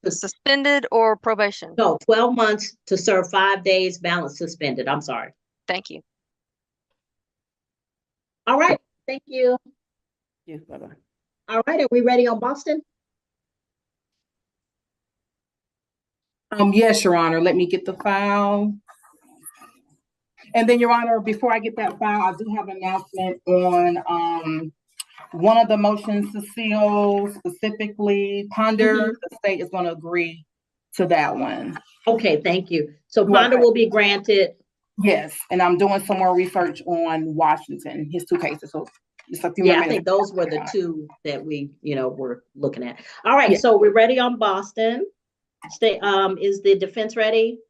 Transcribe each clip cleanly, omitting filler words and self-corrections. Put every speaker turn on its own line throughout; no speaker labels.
Suspended or probation?
No, 12 months to serve 5 days, balance suspended. I'm sorry.
Thank you.
All right. Thank you.
Yes, bye-bye.
All right. Are we ready on Boston?
Yes, Your Honor. Let me get the file. And then, Your Honor, before I get that file, I do have an announcement on one of the motions to seal, specifically Ponder. The state is going to agree to that one.
Okay, thank you. So Ponder will be granted.
Yes, and I'm doing some more research on Washington, his 2 cases. So just a few more
Yeah, I
minutes.
think those were the 2 that we, were looking at. All right, so we're ready on Boston. Is the defense ready?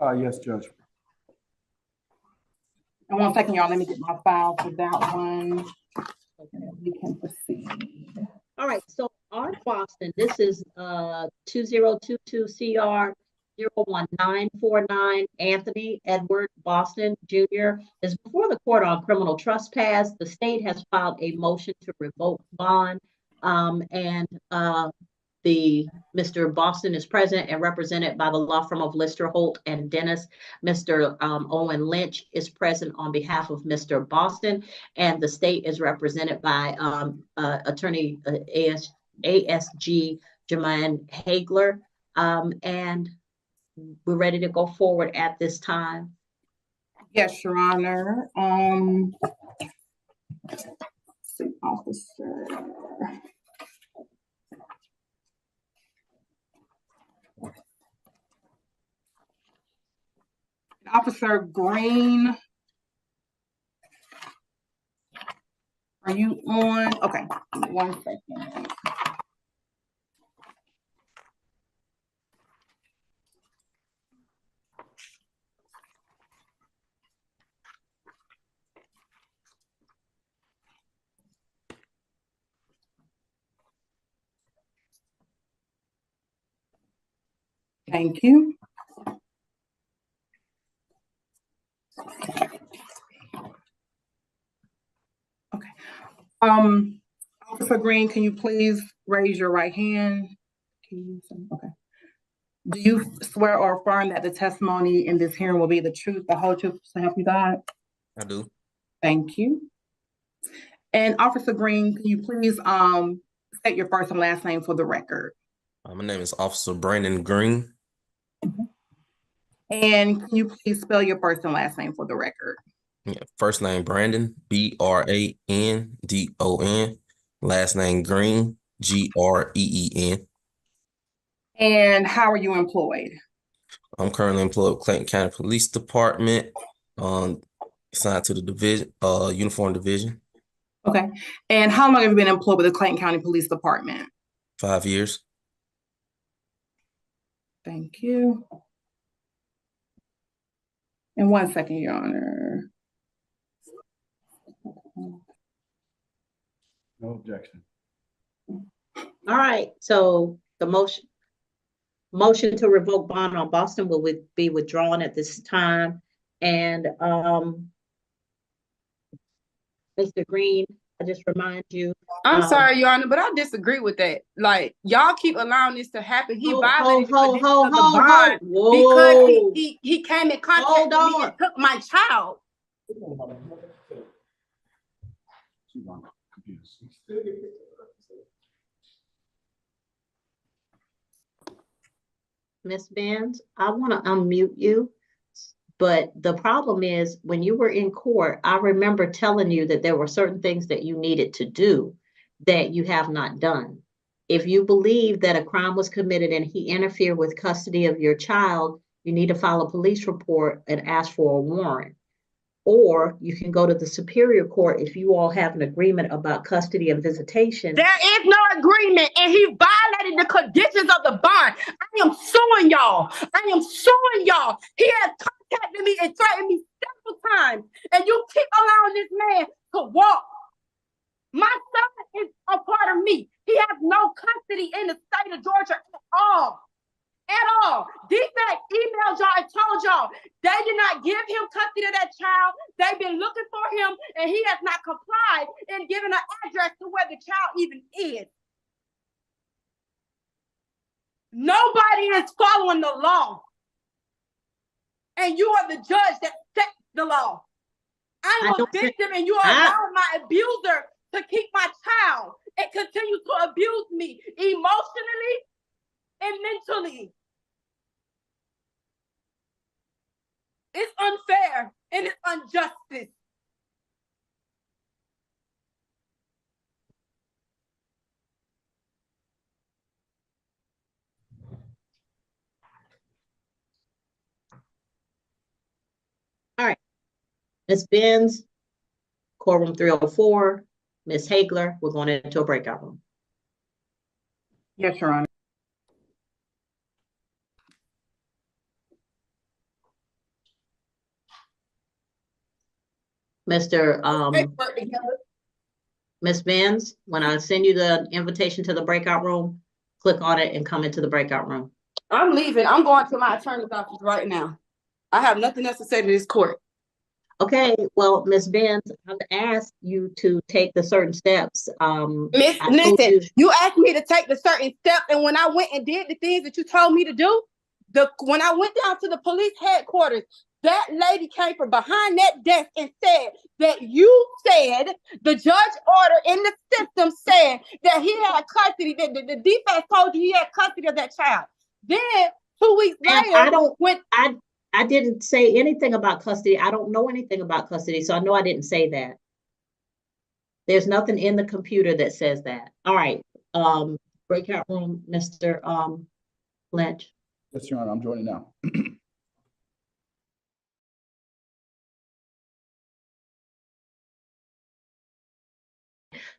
Yes, Judge.
And 1 second, y'all. Let me get my file for that one. We can proceed.
All right, so on Boston, this is 2022 CR 01949. Anthony Edward Boston Jr. is before the court on criminal trespass. The state has filed a motion to revoke bond, and Mr. Boston is present and represented by the law firm of Lister, Holt, and Dennis. Mr. Owen Lynch is present on behalf of Mr. Boston, and the state is represented by attorney ASG Jermaine Hagler, and we're ready to go forward at this time.
Yes, Your Honor. Officer. Officer Green, are you on? Okay, 1 second. Thank you. Okay. Officer Green, can you please raise your right hand? Okay. Do you swear or affirm that the testimony in this hearing will be the truth, the whole truth, so help you God?
I do.
Thank you. And Officer Green, can you please state your first and last name for the record?
My name is Officer Brandon Green.
And can you please spell your first and last name for the record?
Yeah, first name Brandon, Brandon. Last name Green, Green.
And how are you employed?
I'm currently employed with Clayton County Police Department, assigned to the division, uniform division.
Okay. And how long have you been employed with the Clayton County Police Department?
5 years.
Thank you. And 1 second, Your Honor.
No objection.
All right, so the motion to revoke bond on Boston will be withdrawn at this time. And Mr. Green, I just remind you.
I'm sorry, Your Honor, but I disagree with that. Like, y'all keep allowing this to happen. He violated the conditions of the bond because he came in contact with me and took my child.
Ms. Benz, I want to unmute you, but the problem is when you were in court, I remember telling you that there were certain things that you needed to do that you have not done. If you believe that a crime was committed and he interfered with custody of your child, you need to file a police report and ask for a warrant. Or you can go to the Superior Court if you all have an agreement about custody and visitation.
There is no agreement, and he violated the conditions of the bond. I am suing y'all. I am suing y'all. He has contacted me and threatened me several times, and you keep allowing this man to walk. My son is a part of me. He has no custody in the state of Georgia at all. At all. DFAC emailed y'all and told y'all they did not give him custody of that child. They've been looking for him, and he has not complied in giving an address to where the child even is. Nobody is following the law. And you are the judge that sets the law. I'm a victim and you are allowing my abuser to keep my child and continue to abuse me emotionally and mentally. It's unfair and it's injustice.
All right. Ms. Benz, courtroom 304. Ms. Hagler, we're going into a breakout room.
Yes, Your Honor.
Ms. Benz, when I send you the invitation to the breakout room, click on it and come into the breakout room.
I'm leaving. I'm going to my attorney's office right now. I have nothing else to say to this court.
Okay, well, Ms. Benz, I've asked you to take the certain steps.
Listen, you asked me to take the certain steps, and when I went and did the things that you told me to do, when I went down to the police headquarters, that lady came from behind that desk and said that you said the judge order in the system said that he had custody, that the defense told you he had custody of that child. Then 2 weeks later,
I didn't say anything about custody. I don't know anything about custody, so I know I didn't say that. There's nothing in the computer that says that. All right, breakout room, Mr. Lynch.
Yes, Your Honor, I'm joining now.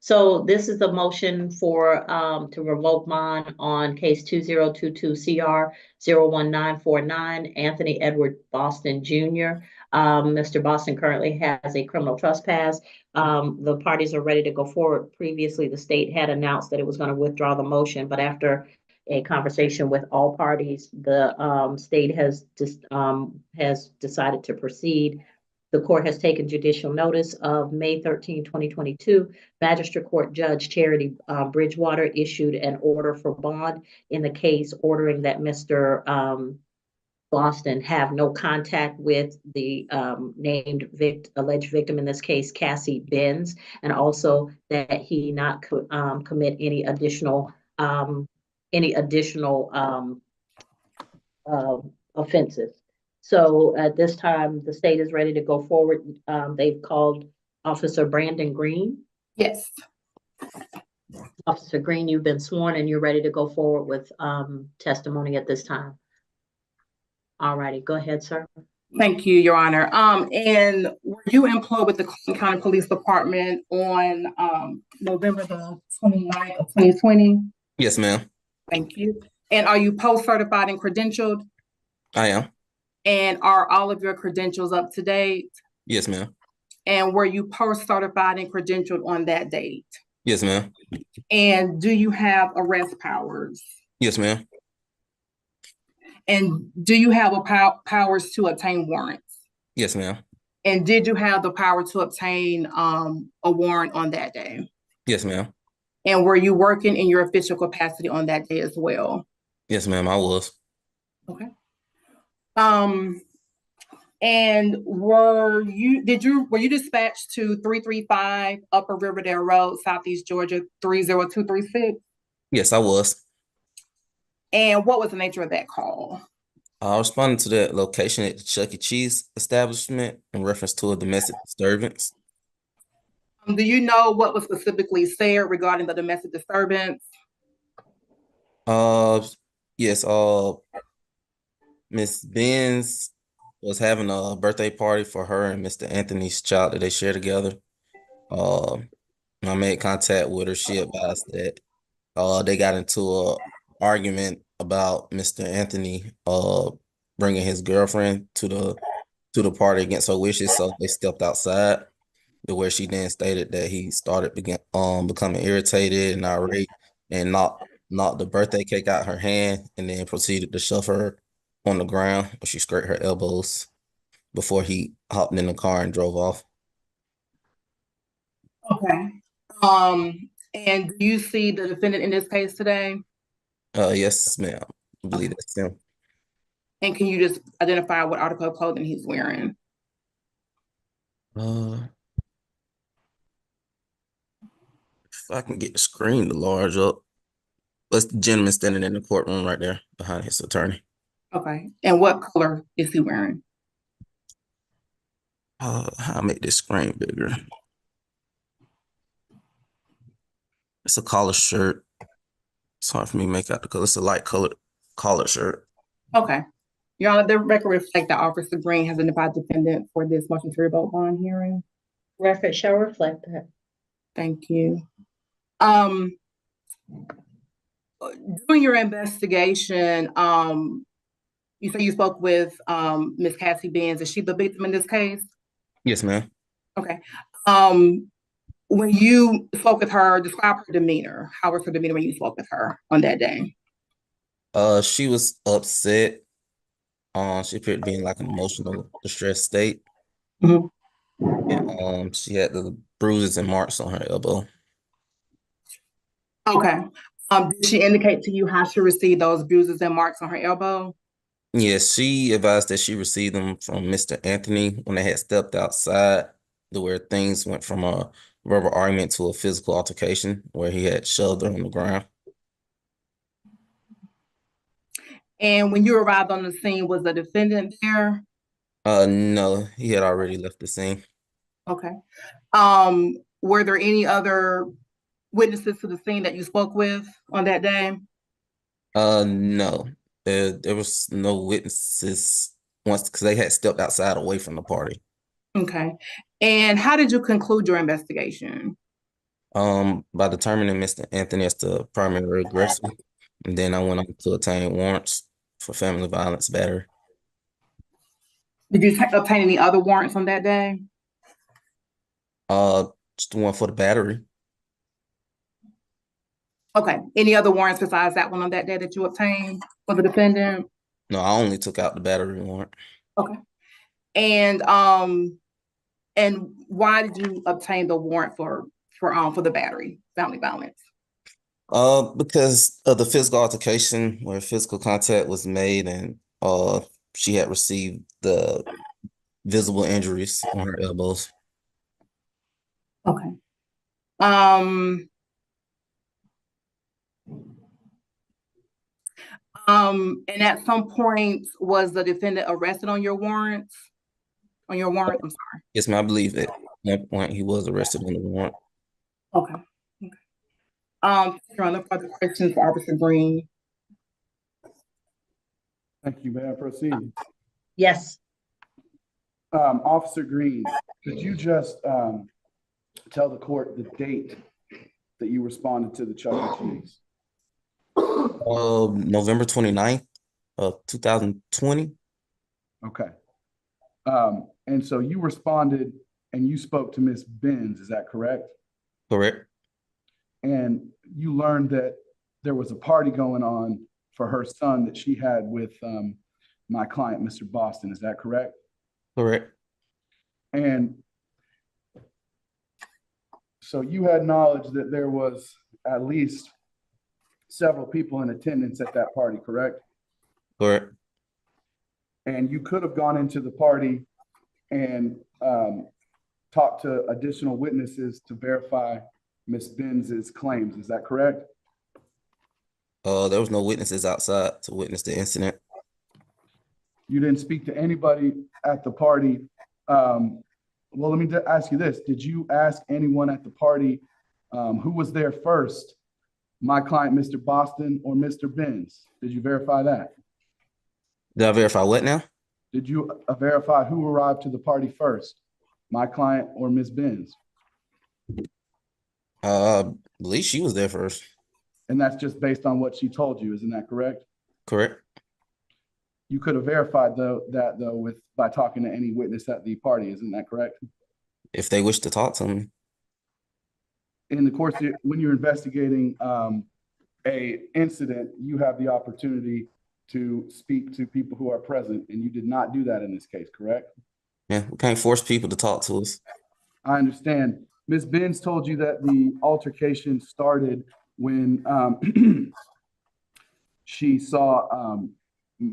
So this is the motion for to revoke bond on case 2022 CR 01949, Anthony Edward Boston Jr. Mr. Boston currently has a criminal trespass. The parties are ready to go forward. Previously, the state had announced that it was going to withdraw the motion, but after a conversation with all parties, the state has decided to proceed. The court has taken judicial notice of May 13, 2022. Magistrate Court Judge Charity Bridgewater issued an order for bond in the case, ordering that Mr. Boston have no contact with the named alleged victim, in this case, Cassie Benz, and also that he not commit any additional offenses. So at this time, the state is ready to go forward. They've called Officer Brandon Green.
Yes.
Officer Green, you've been sworn and you're ready to go forward with testimony at this time. All righty, go ahead, sir.
Thank you, Your Honor. And were you employed with the Clinton County Police Department on November the 29th of 2020?
Yes, ma'am.
Thank you. And are you post-certified and credentialed?
I am.
And are all of your credentials up to date?
Yes, ma'am.
And were you post-certified and credentialed on that date?
Yes, ma'am.
And do you have arrest powers?
Yes, ma'am.
And do you have powers to obtain warrants?
Yes, ma'am.
And did you have the power to obtain a warrant on that day?
Yes, ma'am.
And were you working in your official capacity on that day as well?
Yes, ma'am, I was.
Okay. And were you dispatched to 335 Upper Riverdale Road, Southeast Georgia, 30236?
Yes, I was.
And what was the nature of that call?
I responded to that location at the Chuck E. Cheese establishment in reference to a domestic disturbance.
Do you know what was specifically said regarding the domestic disturbance?
Yes, Miss Benz was having a birthday party for her and Mr. Anthony's child that they share together. I made contact with her. She advised that they got into a argument about Mr. Anthony bringing his girlfriend to the party against her wishes, so they stepped outside, to where she then stated that he started becoming irritated and irate and knocked the birthday cake out her hand, and then proceeded to shove her on the ground where she scraped her elbows before he hopped in the car and drove off.
Okay. And do you see the defendant in this case today?
Yes, ma'am. I believe that's him.
And can you just identify what article of clothing he's wearing?
If I can get the screen to large up. That's the gentleman standing in the courtroom right there behind his attorney.
Okay. And what color is he wearing?
I'll make this screen bigger. It's a collar shirt. It's hard for me to make out the color. It's a light colored collar shirt.
Okay. Your Honor, the record reflect that Officer Green has identified defendant for this motion to revoke bond hearing.
Record shall reflect that.
Thank you. During your investigation, you say you spoke with Ms. Cassie Benz. Is she the victim in this case?
Yes, ma'am.
Okay. When you spoke with her, describe her demeanor. How was her demeanor when you spoke with her on that day?
She was upset. She appeared to be in like an emotional distress state.
Mhm.
And she had the bruises and marks on her elbow.
Okay. Did she indicate to you how she received those bruises and marks on her elbow?
Yes, she advised that she received them from Mr. Anthony when they had stepped outside, to where things went from a verbal argument to a physical altercation where he had shoved her on the ground.
And when you arrived on the scene, was the defendant there?
No, he had already left the scene.
Okay. Were there any other witnesses to the scene that you spoke with on that day?
No, there was no witnesses once because they had stepped outside away from the party.
Okay. And how did you conclude your investigation?
By determining Mr. Anthony as the primary aggressor, and then I went on to obtain warrants for family violence battery.
Did you obtain any other warrants on that day?
Just the one for the battery.
Okay. Any other warrants besides that one on that day that you obtained for the defendant?
No, I only took out the battery warrant.
Okay. And why did you obtain the warrant for the battery, family violence?
Because of the physical altercation where physical contact was made and she had received the visible injuries on her elbows.
Okay. And at some point, was the defendant arrested on your warrants? On your warrant, I'm sorry.
Yes, ma'am, I believe at one point he was arrested on the warrant.
Okay. Your Honor, further questions for Officer Green?
Thank you. May I proceed?
Yes.
Officer Green, could you just tell the court the date that you responded to the Chuck E. Cheese?
November 29th of 2020.
Okay. And so you responded and you spoke to Miss Benz, is that correct?
Correct.
And you learned that there was a party going on for her son that she had with my client, Mr. Boston, is that correct?
Correct.
And so you had knowledge that there was at least several people in attendance at that party, correct?
Correct.
And you could have gone into the party and talked to additional witnesses to verify Ms. Benz's claims, is that correct?
There was no witnesses outside to witness the incident.
You didn't speak to anybody at the party. Well, let me ask you this. Did you ask anyone at the party who was there first, my client, Mr. Boston, or Mr. Benz? Did you verify that?
Did I verify what now?
Did you verify who arrived to the party first, my client or Ms. Benz?
I believe she was there first.
And that's just based on what she told you, isn't that correct?
Correct.
You could have verified that by talking to any witness at the party, isn't that correct?
If they wish to talk to me.
In the course, when you're investigating a incident, you have the opportunity to speak to people who are present, and you did not do that in this case, correct?
Yeah, we can't force people to talk to us.
I understand. Ms. Benz told you that the altercation started when she saw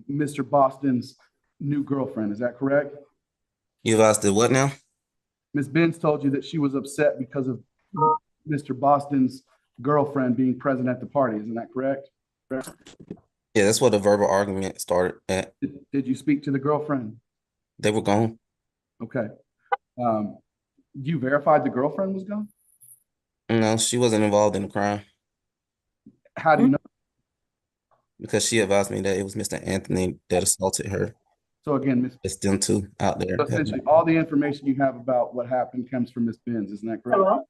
Mr. Boston's new girlfriend. Is that correct?
You asked the what now?
Ms. Benz told you that she was upset because of Mr. Boston's girlfriend being present at the party. Isn't that correct?
Yeah, that's what the verbal argument started at.
Did you speak to the girlfriend?
They were gone.
Okay. You verified the girlfriend was gone?
No, she wasn't involved in the crime
How do you know?
because she advised me that it was Mr. Anthony that assaulted her.
So again, Ms.
It's them two out there.
Essentially, all the information you have about what happened comes from Ms. Benz. Isn't that correct?
Hello?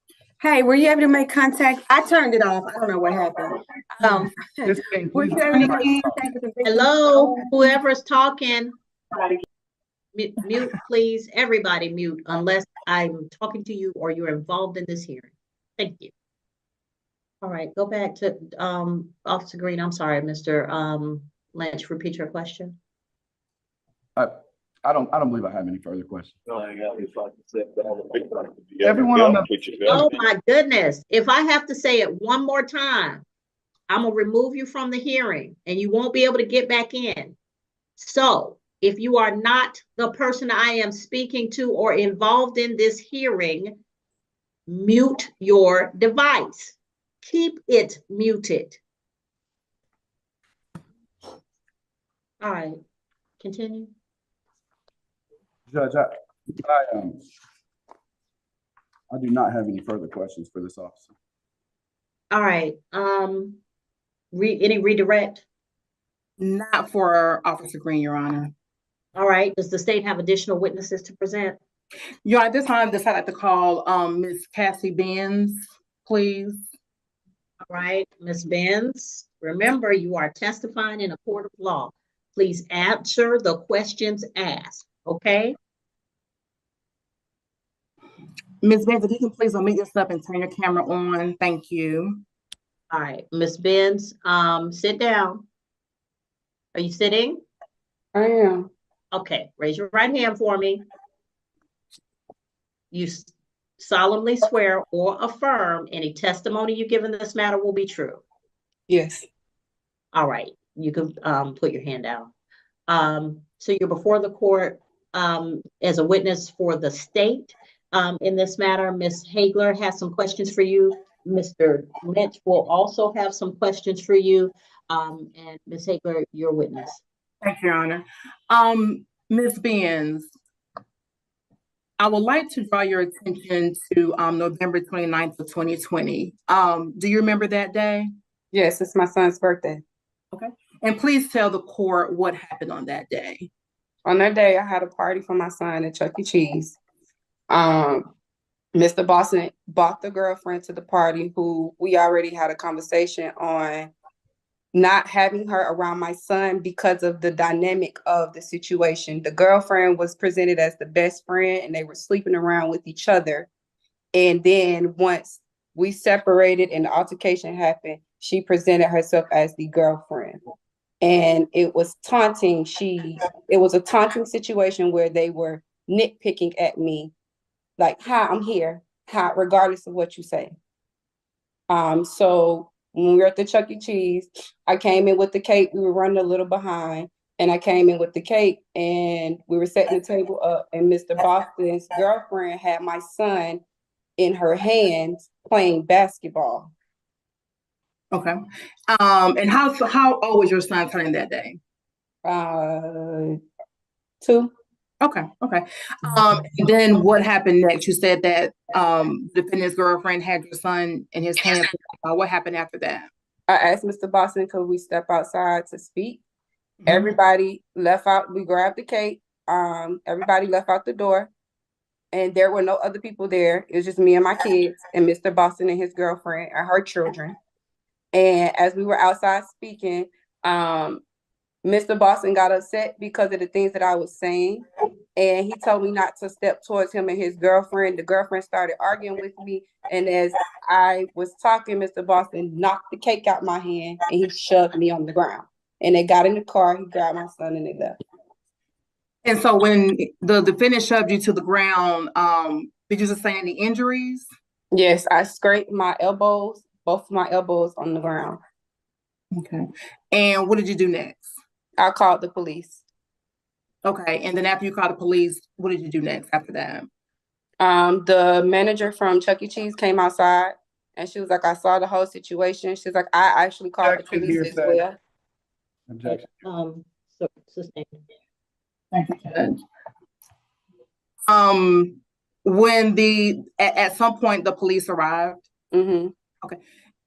Hey, were you able to make contact? I turned it off. I don't know what happened.
Ms. King,
Were
please.
you able to make contact with the victim?
Hello, whoever's talking, mute, please. Everybody mute unless I'm talking to you or you're involved in this hearing. Thank you. All right, go back to Officer Green. I'm sorry, Mr. Lynch, repeat your question.
I don't believe I have any further questions.
Everyone on
Oh my goodness. If I have to say it one more time, I'm gonna remove you from the hearing and you won't be able to get back in. So if you are not the person I am speaking to or involved in this hearing, mute your device. Keep it muted. All right, continue.
Judge, I do not have any further questions for this officer.
All right, any redirect?
Not for Officer Green, Your Honor.
All right, does the state have additional witnesses to present?
Your Honor, at this time, I'd like to call Ms. Cassie Benz, please.
All right, Ms. Benz, remember you are testifying in a court of law. Please answer the questions asked, okay?
Ms. Benz, if you can please unmute yourself and turn your camera on. Thank you.
All right, Ms. Benz, sit down. Are you sitting?
I am.
Okay, raise your right hand for me. You solemnly swear or affirm any testimony you give in this matter will be true.
Yes.
All right, you can put your hand down. So you're before the court as a witness for the state in this matter. Ms. Hagler has some questions for you. Mr. Lynch will also have some questions for you. And Ms. Hagler, your witness.
Thank you, Your Honor. Ms. Benz, I would like to draw your attention to November 29th of 2020. Do you remember that day?
Yes, it's my son's birthday.
Okay. And please tell the court what happened on that day.
On that day, I had a party for my son at Chuck E. Cheese. Mr. Boston brought the girlfriend to the party who we already had a conversation on not having her around my son because of the dynamic of the situation. The girlfriend was presented as the best friend and they were sleeping around with each other. And then once we separated and the altercation happened, she presented herself as the girlfriend. And it was taunting. It was a taunting situation where they were nitpicking at me, like, hi, I'm here, hi, regardless of what you say. So when we were at the Chuck E. Cheese, I came in with the cake. We were running a little behind, and I came in with the cake, and we were setting the table up, and Mr. Boston's girlfriend had my son in her hands playing basketball.
Okay. And how old was your son turning that day?
2.
Okay. And then what happened next? You said that the defendant's girlfriend had your son in his hands. What happened after that?
I asked Mr. Boston, could we step outside to speak? Mm-hmm. Everybody left out. We grabbed the cake. Everybody left out the door. And there were no other people there. It was just me and my kids and Mr. Boston and his girlfriend and her children. And as we were outside speaking, Mr. Boston got upset because of the things that I was saying. And he told me not to step towards him and his girlfriend. The girlfriend started arguing with me. And as I was talking, Mr. Boston knocked the cake out my hand and he shoved me on the ground. And they got in the car, he grabbed my son and they left.
And so when the defendant shoved you to the ground, did you sustain any injuries?
Yes, I scraped my elbows, both of my elbows on the ground.
Okay. And what did you do next?
I called the police.
Okay. And then after you called the police, what did you do next after that?
The manager from Chuck E. Cheese came outside and she was like, I saw the whole situation. She's like, I actually called the
Objection,
police as
hearsay.
well.
Objection.
Sustained.
Thank you, Judge. When at some point the police arrived.
Mm-hmm.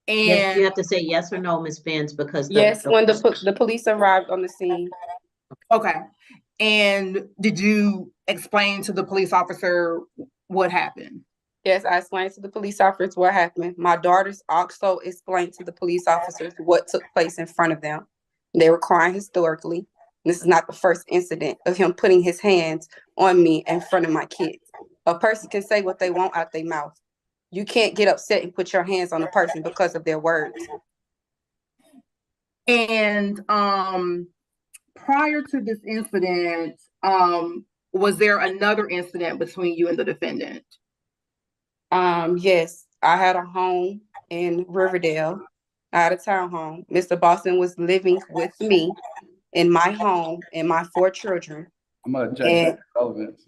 Yes, you
And
have to say yes or no, Ms. Benz, because
Yes, when the police arrived on the scene.
okay. And did you explain to the police officer what happened?
Yes, I explained to the police officers what happened. My daughters also explained to the police officers what took place in front of them. They were crying hysterically. This is not the first incident of him putting his hands on me in front of my kids. A person can say what they want out their mouth. You can't get upset and put your hands on a person because of their words.
And prior to this incident, was there another incident between you and the defendant?
Yes, I had a home in Riverdale. I had a townhome. Mr. Boston was living with me in my home and my 4 children.
I'm gonna object to relevance.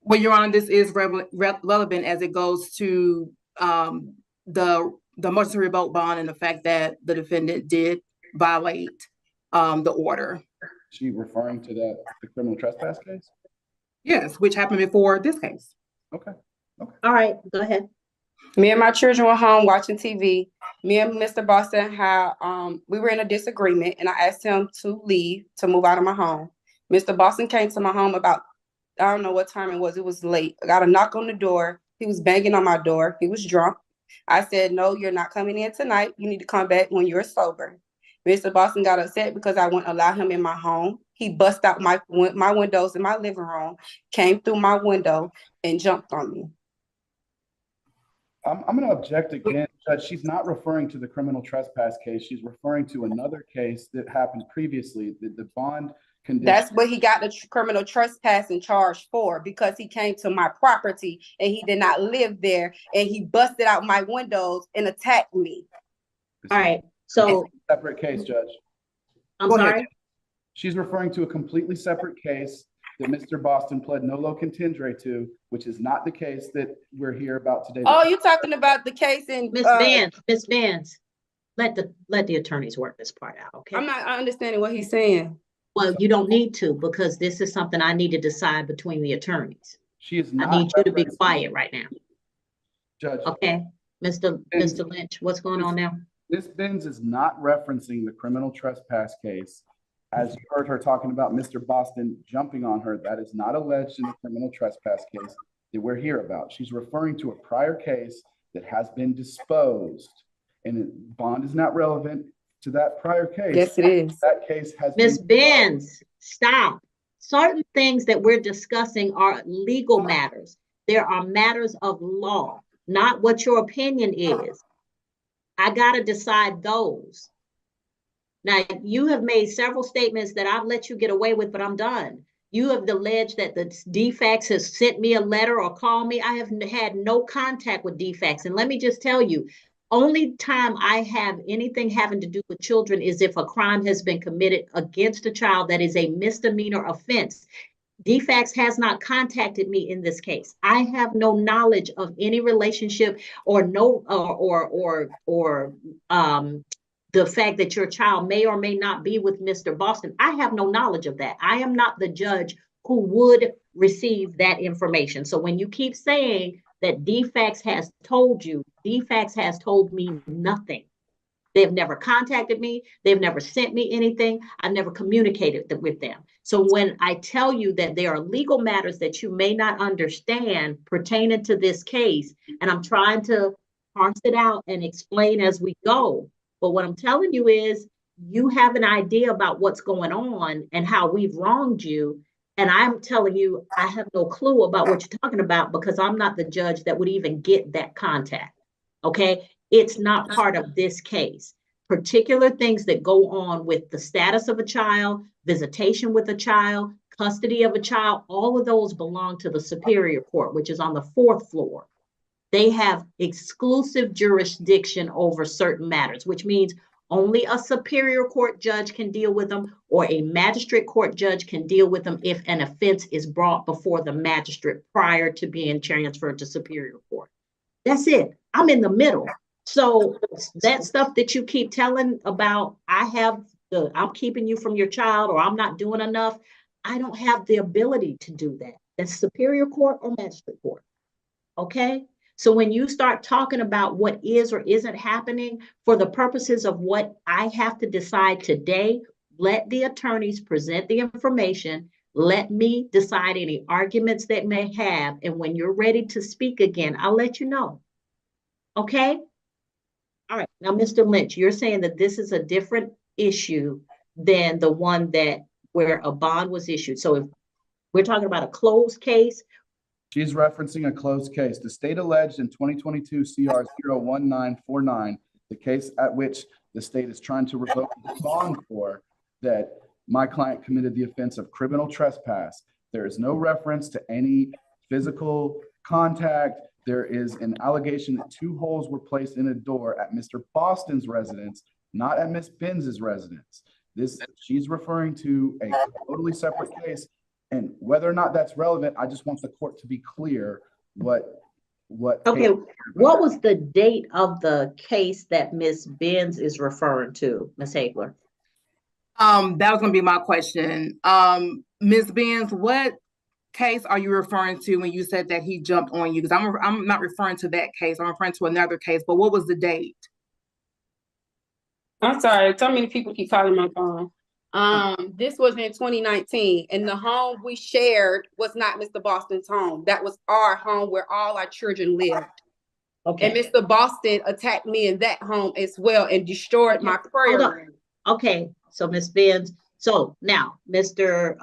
Well, Your Honor, this is relevant as it goes to the motion to revoke bond and the fact that the defendant did violate the order.
She referring to the criminal trespass case?
Yes, which happened before this case.
Okay.
All right, go ahead.
Me and my children were home watching TV. Me and Mr. Boston had we were in a disagreement, and I asked him to leave to move out of my home. Mr. Boston came to my home about, I don't know what time it was. It was late. I got a knock on the door. He was banging on my door. He was drunk. I said, no, you're not coming in tonight. You need to come back when you're sober. Mr. Boston got upset because I wouldn't allow him in my home. He bust out my windows in my living room, came through my window, and jumped on me.
I'm going to object again, Judge. She's not referring to the criminal trespass case. She's referring to another case that happened previously. The bond condition.
That's what he got the criminal trespassing charge for, because he came to my property and he did not live there, and he busted out my windows and attacked me.
All right, so
Separate case, Judge.
I'm
Go ahead.
sorry.
She's referring to a completely separate case that Mr. Boston pled nolo contendere to, which is not the case that we're here about today.
Oh, you talking about the case in
Ms. Benz, let the attorneys work this part out, okay?
I'm not understanding what he's saying.
Well, you don't need to, because this is something I need to decide between the attorneys.
She is
I
not.
need you to be
referencing-
quiet right now,
Judge.
okay? Mr. Lynch, what's going on now?
Ms. Benz is not referencing the criminal trespass case. As you heard her talking about Mr. Boston jumping on her, that is not alleged in the criminal trespass case that we're here about. She's referring to a prior case that has been disposed, and bond is not relevant to that prior case.
Yes, it is.
That case has
Ms.
been.
Benz, stop. Certain things that we're discussing are legal matters. There are matters of law, not what your opinion is. I gotta decide those. Now, you have made several statements that I've let you get away with, but I'm done. You have alleged that the DFAX has sent me a letter or called me. I have had no contact with DFAX. And let me just tell you, only time I have anything having to do with children is if a crime has been committed against a child that is a misdemeanor offense. DFAX has not contacted me in this case. I have no knowledge of any relationship or the fact that your child may or may not be with Mr. Boston. I have no knowledge of that. I am not the judge who would receive that information. So when you keep saying that DFAX has told you, DFAX has told me nothing. They've never contacted me. They've never sent me anything. I've never communicated with them. So when I tell you that there are legal matters that you may not understand pertaining to this case, and I'm trying to parse it out and explain as we go, but what I'm telling you is you have an idea about what's going on and how we've wronged you. And I'm telling you, I have no clue about what you're talking about, because I'm not the judge that would even get that contact. Okay. It's not part of this case. Particular things that go on with the status of a child, visitation with a child, custody of a child, all of those belong to the Superior Court, which is on the 4th floor. They have exclusive jurisdiction over certain matters, which means Only a superior court judge can deal with them, or a magistrate court judge can deal with them if an offense is brought before the magistrate prior to being transferred to superior court. That's it. I'm in the middle. So that stuff that you keep telling about, I'm keeping you from your child, or I'm not doing enough, I don't have the ability to do that. That's superior court or magistrate court. Okay? So when you start talking about what is or isn't happening for the purposes of what I have to decide today, let the attorneys present the information. Let me decide any arguments that may have. And when you're ready to speak again, I'll let you know. Okay? All right. Now, Mr. Lynch, you're saying that this is a different issue than the one where a bond was issued. So if we're talking about a closed case.
She's referencing a closed case. The state alleged in 2022 CR 01949, the case at which the state is trying to revoke the bond for, that my client committed the offense of criminal trespass. There is no reference to any physical contact. There is an allegation that 2 holes were placed in a door at Mr. Boston's residence, not at Miss Benz's residence. She's referring to a totally separate case. And whether or not that's relevant, I just want the court to be clear what.
Okay, what was the date of the case that Miss Benz is referring to, Miss Hagler?
That was gonna be my question. Ms. Benz, what case are you referring to when you said that he jumped on you? Because I'm not referring to that case. I'm referring to another case. But what was the date?
I'm sorry. So many people keep calling my phone. This was in 2019, and the home we shared was not Mr. Boston's home. That was our home where all our children lived.
Okay.
And Mr. Boston attacked me in that home as well and destroyed my prayer room.
Okay, so Miss Benz, so now Mr.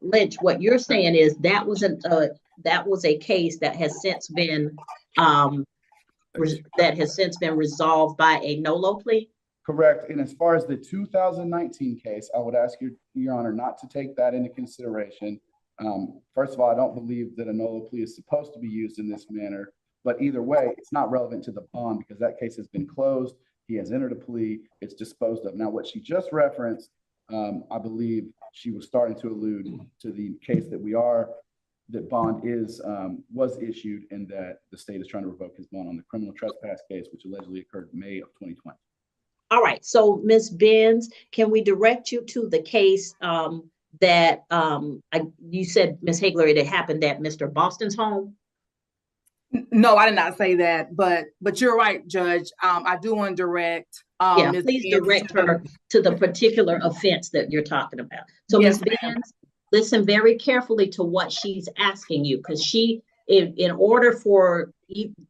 Lynch, what you're saying is that was a case that has since been resolved by a NOLO plea?
Correct. And as far as the 2019 case, I would ask Your Honor not to take that into consideration. First of all, I don't believe that a NOLO plea is supposed to be used in this manner, but either way, it's not relevant to the bond because that case has been closed. He has entered a plea. It's disposed of. Now, what she just referenced, I believe she was starting to allude to the case that bond was issued and that the state is trying to revoke his bond on the criminal trespass case, which allegedly occurred in May of 2020.
All right, so Ms. Benz, can we direct you to the case that you said, Ms. Hagler, it happened at Mr. Boston's home?
No, I did not say that, but you're right, Judge. I do want to direct.
Yeah, please direct her to the particular offense that you're talking about. So yes, Ms. Benz, listen very carefully to what she's asking you, because in order for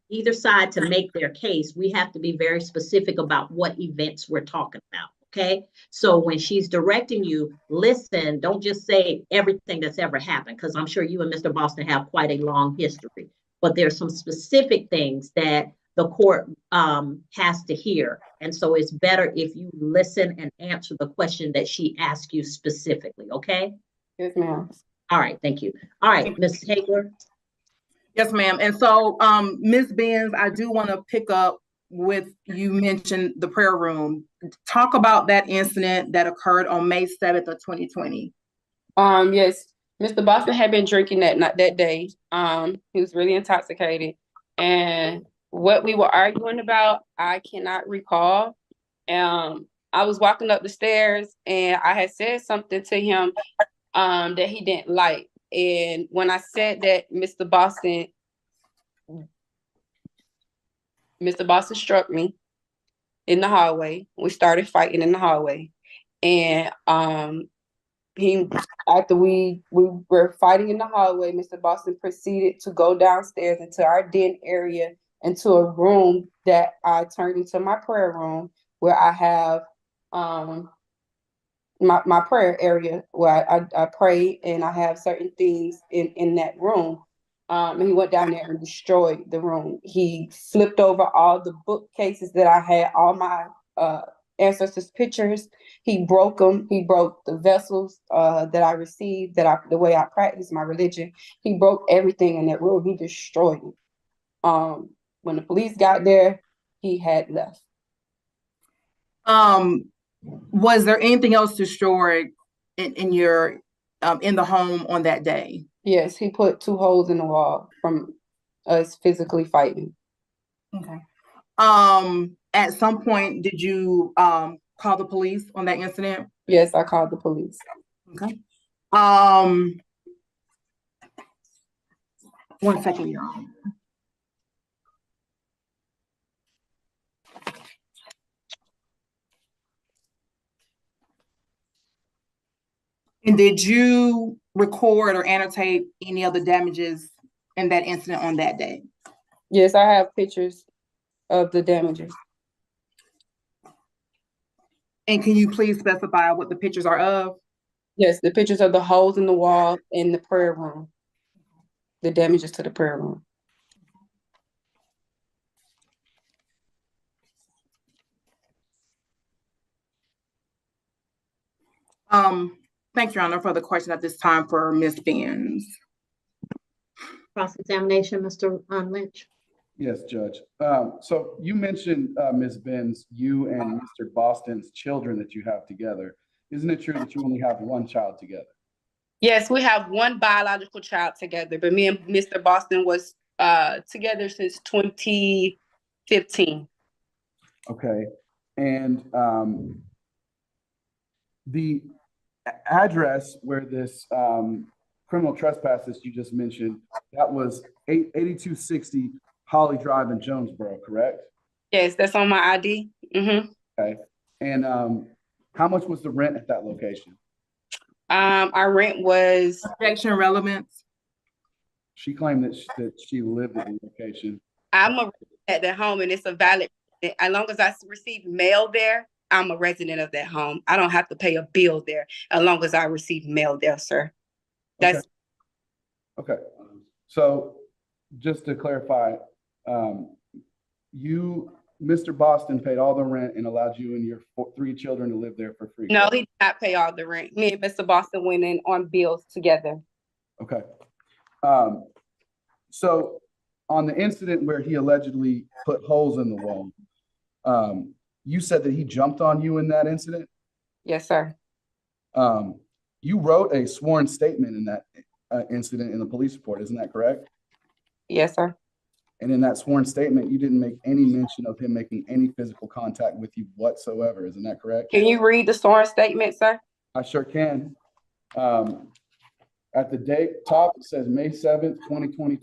either side to make their case, we have to be very specific about what events we're talking about, okay? So when she's directing you, listen, don't just say everything that's ever happened, because I'm sure you and Mr. Boston have quite a long history, but there's some specific things that the court has to hear. And so it's better if you listen and answer the question that she asked you specifically, okay?
Yes, ma'am.
All right, thank you. All right, Ms. Hagler.
Yes, ma'am. And so, Ms. Benz, I do want to pick up with, you mentioned the prayer room. Talk about that incident that occurred on May 7th of 2020.
Yes, Mr. Boston had been drinking that day. He was really intoxicated. And what we were arguing about, I cannot recall. I was walking up the stairs and I had said something to him that he didn't like. And when I said that, Mr. Boston struck me in the hallway. We started fighting in the hallway. And after we were fighting in the hallway, Mr. Boston proceeded to go downstairs into our den area, into a room that I turned into my prayer room, where I have my prayer area where I pray, and I have certain things in that room. And he went down there and destroyed the room. He flipped over all the bookcases that I had, all my ancestors' pictures. He broke them. He broke the vessels that I received, the way I practice my religion. He broke everything in that room. He destroyed it. When the police got there, he had left.
Was there anything else destroyed in your in the home on that day?
Yes, he put 2 holes in the wall from us physically fighting.
Okay. At some point, did you call the police on that incident?
Yes, I called the police.
Okay. 1 second, Your Honor. And did you record or annotate any of the damages in that incident on that day?
Yes, I have pictures of the damages.
And can you please specify what the pictures are of?
Yes, the pictures of the holes in the wall in the prayer room. The damages to the prayer room.
Thanks, Your Honor. No further question at this time for Ms. Benz.
Cross-examination, Mr. Lynch.
Yes, Judge. So you mentioned, Ms. Benz, you and Mr. Boston's children that you have together. Isn't it true that you only have one child together?
Yes, we have one biological child together, but me and Mr. Boston was together since 2015.
Okay. And the address where this criminal trespass that you just mentioned, that was 8260 Holly Drive in Jonesboro, correct?
Yes, that's on my ID.
Okay. And how much was the rent at that location?
Our rent was
Objection relevance.
She claimed that she lived at the location.
I'm a resident at that home, and it's a valid. As long as I receive mail there, I'm a resident of that home. I don't have to pay a bill there as long as I receive mail there, sir. That's
okay. So just to clarify, Mr. Boston paid all the rent and allowed you and your 3 children to live there for free.
No, he did not pay all the rent. Me and Mr. Boston went in on bills together.
Okay. So on the incident where he allegedly put holes in the wall, you said that he jumped on you in that incident?
Yes, sir.
You wrote a sworn statement in that incident in the police report, isn't that correct?
Yes, sir.
And in that sworn statement, you didn't make any mention of him making any physical contact with you whatsoever, isn't that correct?
Can you read the sworn statement, sir?
I sure can. At the date top, it says May 7th, 2020,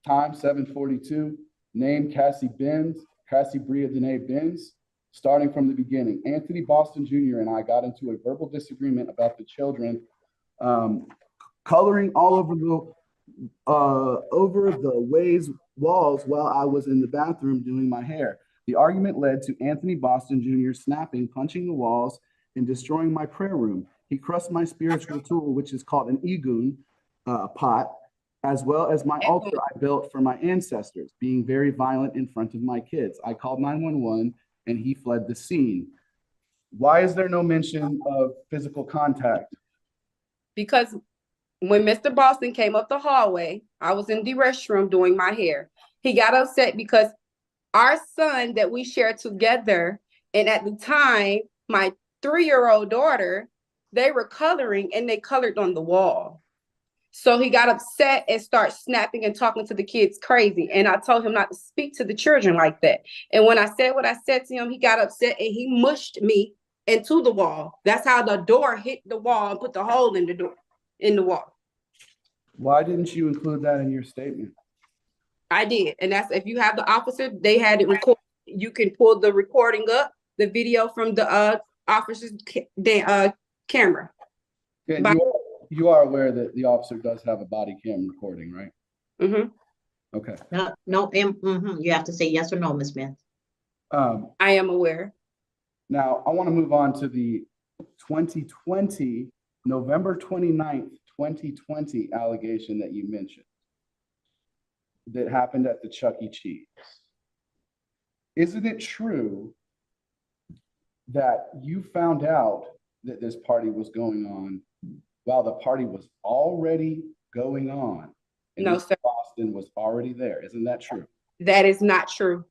time 7:42, name Cassie Benz, Cassie Bria Danae Benz. Starting from the beginning, Anthony Boston Jr. and I got into a verbal disagreement about the children coloring all over the walls while I was in the bathroom doing my hair. The argument led to Anthony Boston Jr. snapping, punching the walls, and destroying my prayer room. He crushed my spiritual tool, which is called an egun pot, as well as my altar I built for my ancestors, being very violent in front of my kids. I called 911 and he fled the scene. Why is there no mention of physical contact?
Because when Mr. Boston came up the hallway, I was in the restroom doing my hair. He got upset because our son that we shared together, and at the time, my 3-year-old daughter, they were coloring and they colored on the wall. So he got upset and started snapping and talking to the kids crazy. And I told him not to speak to the children like that. And when I said what I said to him, he got upset and he mushed me into the wall. That's how the door hit the wall and put the hole in the door, in the wall.
Why didn't you include that in your statement?
I did. And that's, if you have the officer, they had it recorded. You can pull the recording up, the video from the officer's camera.
Yeah, you are aware that the officer does have a body cam recording, right?
Mm-hmm.
Okay.
No, you have to say yes or no, Ms. Benz.
I am aware.
Now, I want to move on to the 2020, November 29th, 2020 allegation that you mentioned that happened at the Chuck E. Cheese. Isn't it true that you found out that this party was going on while the party was already going on? And
No,
Mr.
sir.
Boston was already there. Isn't that true?
That is not true.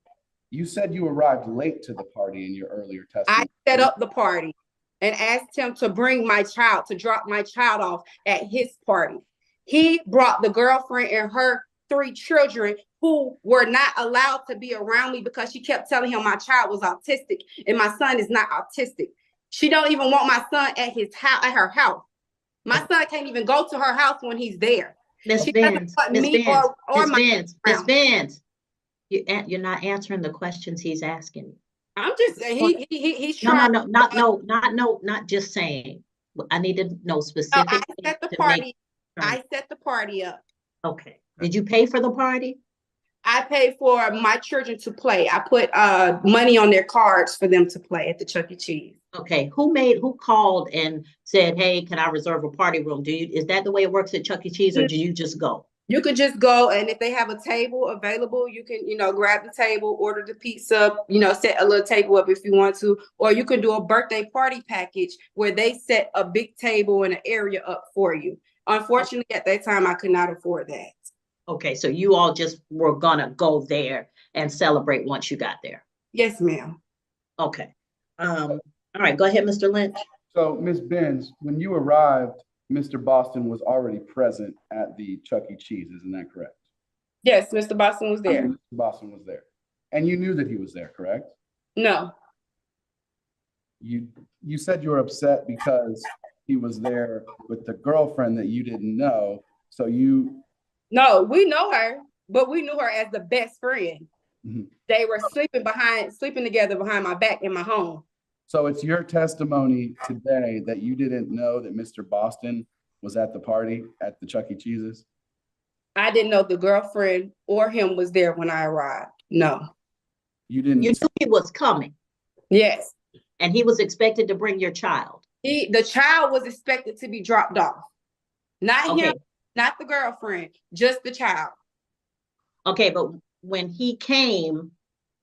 You said you arrived late to the party in your earlier
I
testimony.
set up the party and asked him to bring my child, to drop my child off at his party. He brought the girlfriend and her 3 children who were not allowed to be around me because she kept telling him my child was autistic and my son is not autistic. She don't even want my son at his house, at her house. My son can't even go to her house when he's there.
Miss
She doesn't
Benz,
want
Miss
me
Benz,
or
Miss
my
Benz, Miss
around.
Benz. You're not answering the questions he's asking you.
I'm just saying he's
No,
trying.
not just saying. I need to know
No,
specifically
I set the
to
party.
make.
I set the party up.
Okay. Did you pay for the party?
I paid for my children to play. I put money on their cards for them to play at the Chuck E. Cheese.
Okay. Who called and said, "Hey, can I reserve a party room?" Is that the way it works at Chuck E. Cheese, or do you just go?
You could just go, and if they have a table available, you can, grab the table, order the pizza, set a little table up if you want to, or you can do a birthday party package where they set a big table and an area up for you. Unfortunately, at that time, I could not afford that.
Okay, so you all just were gonna go there and celebrate once you got there.
Yes, ma'am.
Okay. All right, go ahead, Mr. Lynch.
So, Ms. Benz, when you arrived, Mr. Boston was already present at the Chuck E. Cheese, isn't that correct?
Yes, Mr. Boston was there.
Mr. Boston was there. And you knew that he was there, correct?
No.
You said you were upset because he was there with the girlfriend that you didn't know. So
No, we know her, but we knew her as the best friend.
Mhm.
They were sleeping together behind my back in my home.
So it's your testimony today that you didn't know that Mr. Boston was at the party at the Chuck E. Cheese's?
I didn't know the girlfriend or him was there when I arrived. No.
You didn't.
You knew he was coming,
Yes.
and he was expected to bring your child.
The child was expected to be dropped off. Not
Okay.
him, not the girlfriend, just the child.
Okay, but when he came,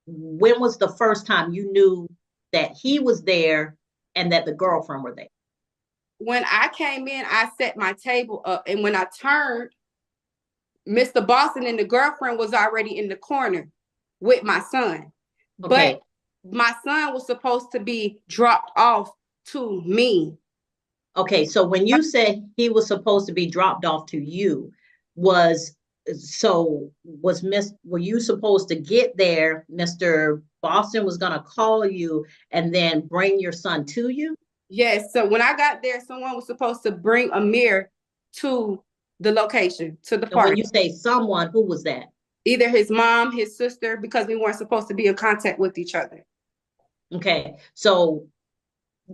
when was the first time you knew that he was there and that the girlfriend were there?
When I came in, I set my table up, and when I turned, Mr. Boston and the girlfriend was already in the corner with my son.
Okay.
But my son was supposed to be dropped off to me.
Okay, so when you said he was supposed to be dropped off to you, were you supposed to get there? Mr. Boston was gonna call you and then bring your son to you?
Yes, so when I got there, someone was supposed to bring Amir to the location, to the
And when
party.
you say someone, who was that?
Either his mom, his sister, because we weren't supposed to be in contact with each other.
Okay, so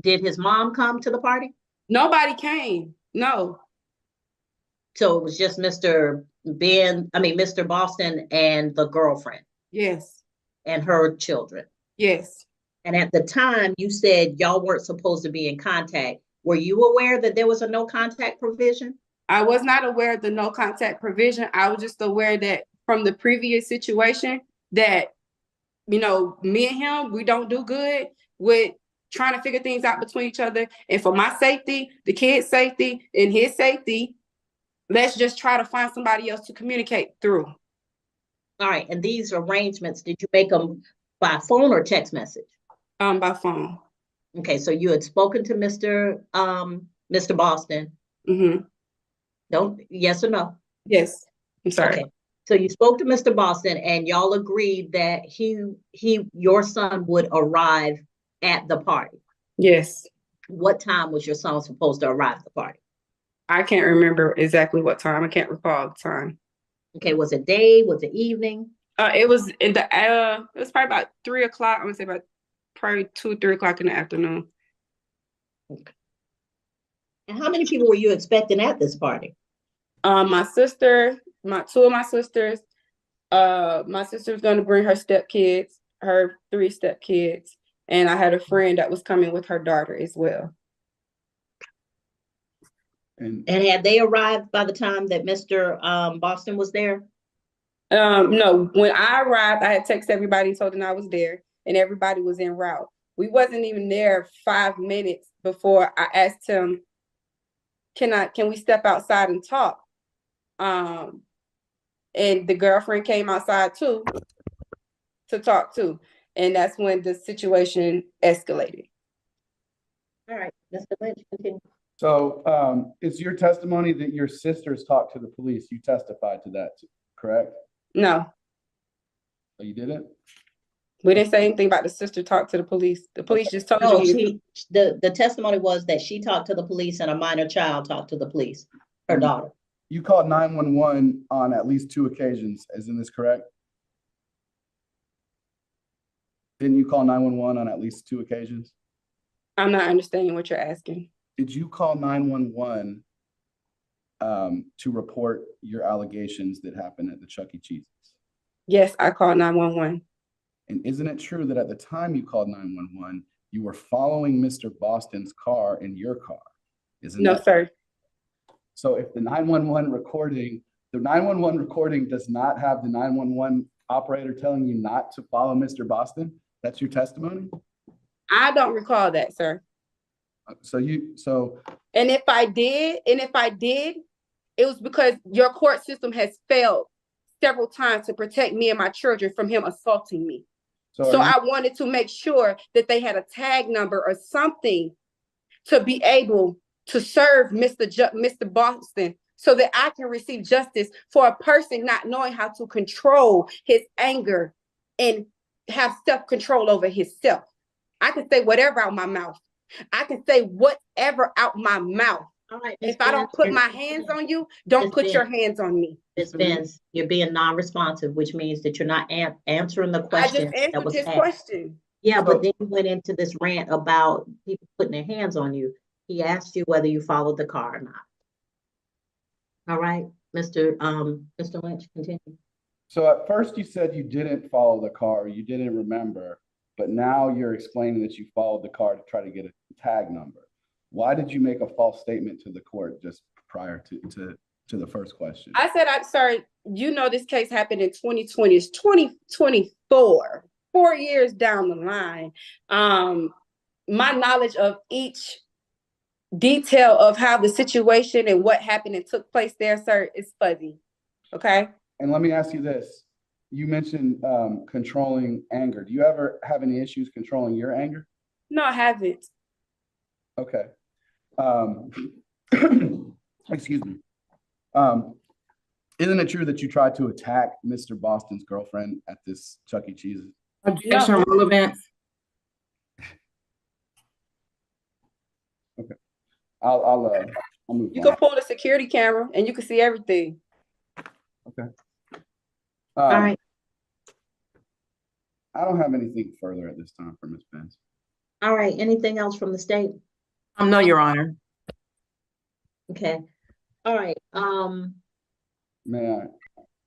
did his mom come to the party?
Nobody came. No.
So it was just Mr. Boston and the girlfriend
Yes.
and her children.
Yes.
And at the time you said y'all weren't supposed to be in contact. Were you aware that there was a no contact provision?
I was not aware of the no contact provision. I was just aware that from the previous situation that, me and him, we don't do good with trying to figure things out between each other. And for my safety, the kid's safety, and his safety, let's just try to find somebody else to communicate through.
All right, and these arrangements, did you make them by phone or text message?
By phone.
Okay, so you had spoken to Mr. Boston.
Mm-hmm.
Yes or no?
Yes. I'm sorry.
Okay. So you spoke to Mr. Boston and y'all agreed that your son would arrive at the party.
Yes.
What time was your son supposed to arrive at the party?
I can't remember exactly what time. I can't recall the time.
Okay, was it day? Was it evening?
It was it was probably about 3 o'clock. I'm gonna say about probably 2, 3 o'clock in the afternoon.
Okay. And how many people were you expecting at this party?
My sister, two of my sisters. My sister was going to bring her stepkids, her 3 stepkids, and I had a friend that was coming with her daughter as well.
And had they arrived by the time that Mr. Boston was there?
No, when I arrived, I had texted everybody, told them I was there, and everybody was en route. We wasn't even there 5 minutes before I asked him, can we step outside and talk? And the girlfriend came outside too. to talk to. And that's when the situation escalated.
All right, Mr. Lynch, continue.
So it's your testimony that your sisters talked to the police. You testified to that, correct?
No,
Oh, you didn't?
we didn't say anything about the sister talk to the police. The police just told
No,
you.
the testimony was that she talked to the police and a minor child talked to the police, her daughter.
You called 911 on at least 2 occasions. Isn't this correct? Didn't you call 911 on at least 2 occasions?
I'm not understanding what you're asking.
Did you call 911 to report your allegations that happened at the Chuck E. Cheese's?
Yes, I called 911.
And isn't it true that at the time you called 911, you were following Mr. Boston's car in your car?
No, sir.
So if the 911 recording does not have the 911 operator telling you not to follow Mr. Boston, that's your testimony?
I don't recall that, sir.
And
if I did, it was because your court system has failed several times to protect me and my children from him assaulting me. So I wanted to make sure that they had a tag number or something to be able to serve Mr. Boston so that I can receive justice for a person not knowing how to control his anger and have self-control over himself. I can say whatever out my mouth. I can say whatever out my mouth.
All right,
if I don't put my hands on you, don't put your hands on me.
Ms. Benz, you're being non-responsive, which means that you're not answering the question.
I just answered his question.
Yeah, but then you went into this rant about people putting their hands on you. He asked you whether you followed the car or not. All right, Mr. Lynch, continue.
So at first you said you didn't follow the car, you didn't remember, but now you're explaining that you followed the car to try to get a tag number. Why did you make a false statement to the court just prior to the first question?
I said, I'm sorry, you know, this case happened in 2020. It's 2024, 4 years down the line. My knowledge of each detail of how the situation and what happened and took place there, sir, is fuzzy. Okay.
And let me ask you this. You mentioned controlling anger. Do you ever have any issues controlling your anger?
No, I haven't.
Okay. Excuse me. Isn't it true that you tried to attack Mr. Boston's girlfriend at this Chuck E. Cheese's?
Objection relevance.
Okay. I'll move
You
on.
can pull the security camera and you can see everything.
Okay.
All right.
I don't have anything further at this time for Ms. Benz.
All right. Anything else from the state?
No, Your Honor.
Okay. All right.
May I?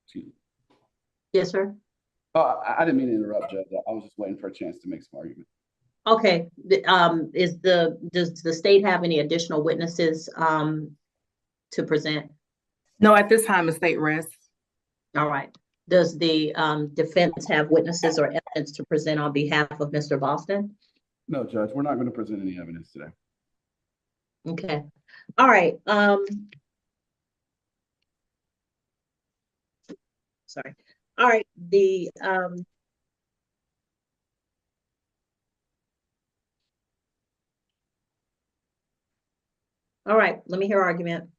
Excuse me.
Yes, sir.
Oh, I didn't mean to interrupt, Judge. I was just waiting for a chance to make some argument.
Okay. Does the state have any additional witnesses to present?
No, at this time, the state rests.
All right. Does the defense have witnesses or evidence to present on behalf of Mr. Boston?
No, Judge, we're not going to present any evidence today.
Okay. All right. Sorry. All right. All right. Let me hear argument.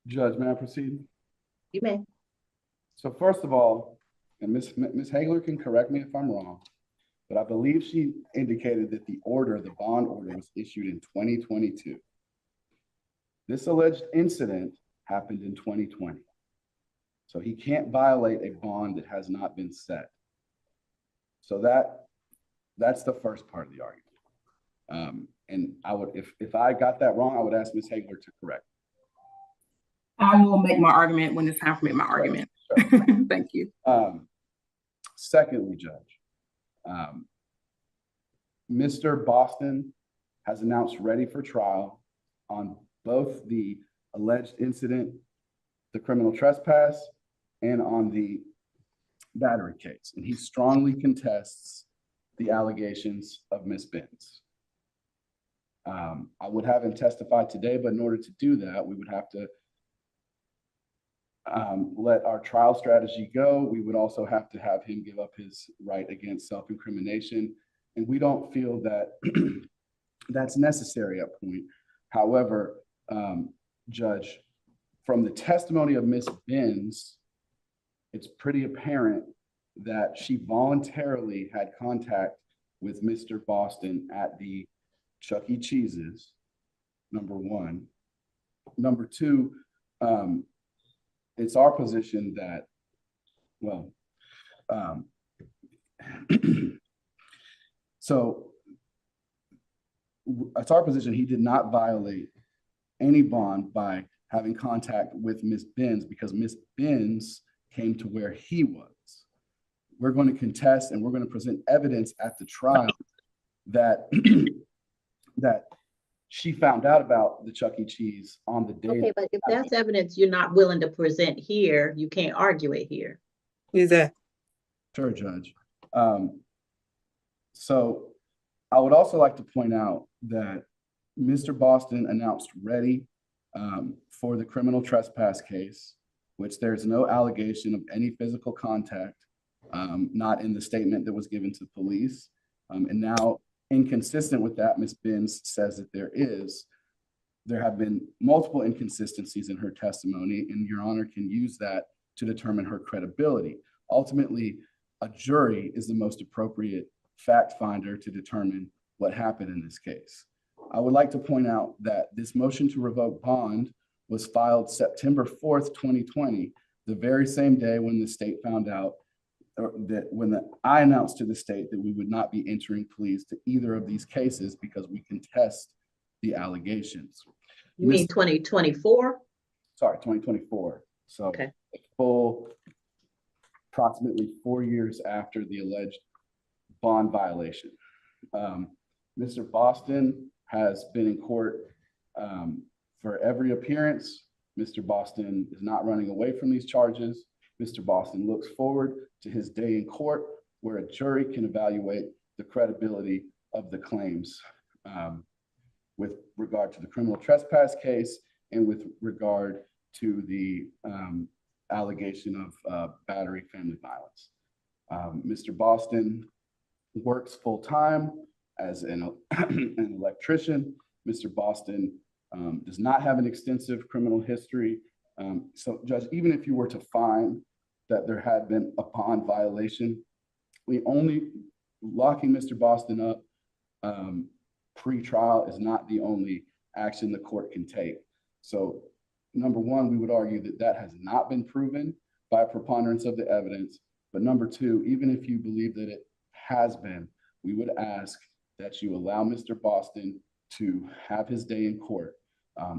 Judge, may I proceed?
You may.
So first of all, and Ms. Hagler can correct me if I'm wrong, but I believe she indicated that the bond order was issued in 2022. This alleged incident happened in 2020. So he can't violate a bond that has not been set. So that's the first part of the argument. And I would, if I got that wrong, I would ask Ms. Hagler to correct.
I will make my argument when it's time for me to make my argument. Sure. Thank you.
Secondly, Judge, Mr. Boston has announced ready for trial on both the alleged incident, the criminal trespass, and on the battery case. And he strongly contests the allegations of Ms. Benz. I would have him testify today, but in order to do that, we would have to let our trial strategy go, we would also have to have him give up his right against self-incrimination. And we don't feel that that's necessary at point. However, Judge, from the testimony of Ms. Benz, it's pretty apparent that she voluntarily had contact with Mr. Boston at the Chuck E. Cheese's, number one. Number two, it's our position that, well, so it's our position he did not violate any bond by having contact with Ms. Benz because Ms. Benz came to where he was. We're going to contest and we're going to present evidence at the trial that that she found out about the Chuck E. Cheese on the day.
Okay, but if that's evidence you're not willing to present here, you can't argue it here.
Is that?
Sure, Judge. So I would also like to point out that Mr. Boston announced ready for the criminal trespass case, which there's no allegation of any physical contact, not in the statement that was given to police. And now, inconsistent with that, Ms. Benz says that there have been multiple inconsistencies in her testimony, and Your Honor can use that to determine her credibility. Ultimately, a jury is the most appropriate fact finder to determine what happened in this case. I would like to point out that this motion to revoke bond was filed September 4th, 2020, the very same day when the state found out I announced to the state that we would not be entering pleas to either of these cases because we contest the allegations.
You mean 2024?
Sorry, 2024. So
okay.
Full approximately 4 years after the alleged bond violation. Mr. Boston has been in court for every appearance. Mr. Boston is not running away from these charges. Mr. Boston looks forward to his day in court where a jury can evaluate the credibility of the claims with regard to the criminal trespass case and with regard to the allegation of battery family violence. Mr. Boston works full-time as an electrician. Mr. Boston does not have an extensive criminal history. So, Judge, even if you were to find that there had been a bond violation, we only locking Mr. Boston up pre-trial is not the only action the court can take. So, number one, we would argue that that has not been proven by a preponderance of the evidence. But number two, even if you believe that it has been, we would ask that you allow Mr. Boston to have his day in court.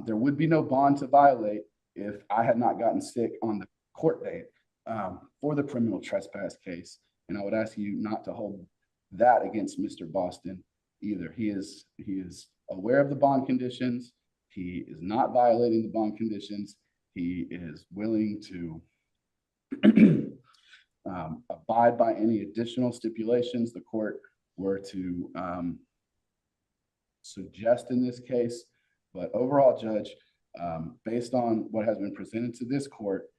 There would be no bond to violate if I had not gotten sick on the court date for the criminal trespass case. And I would ask you not to hold that against Mr. Boston either. He is aware of the bond conditions. He is not violating the bond conditions. He is willing to abide by any additional stipulations the court were to suggest in this case. But overall, Judge, based on what has been presented to this court,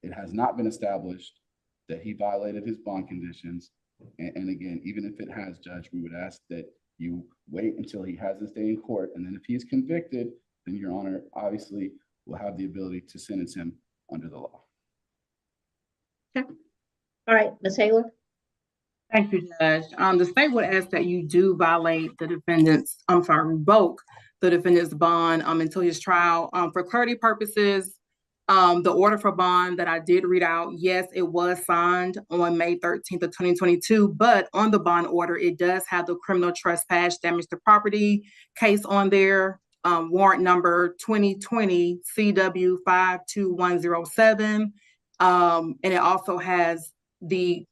it has not been established that he violated his bond conditions. And again, even if it has, Judge, we would ask that you wait until he has his day in court. And then if he's convicted, then Your Honor obviously will have the ability to sentence him under the law.
Okay. All right, Ms. Hayward.
Thank you, Judge. The state would ask that you do revoke the defendant's bond until his trial. For clarity purposes, the order for bond that I did read out, yes, it was signed on May 13th of 2022, but on the bond order, it does have the criminal trespass damage to property case on there, warrant number 2020 CW 52107. And it also has the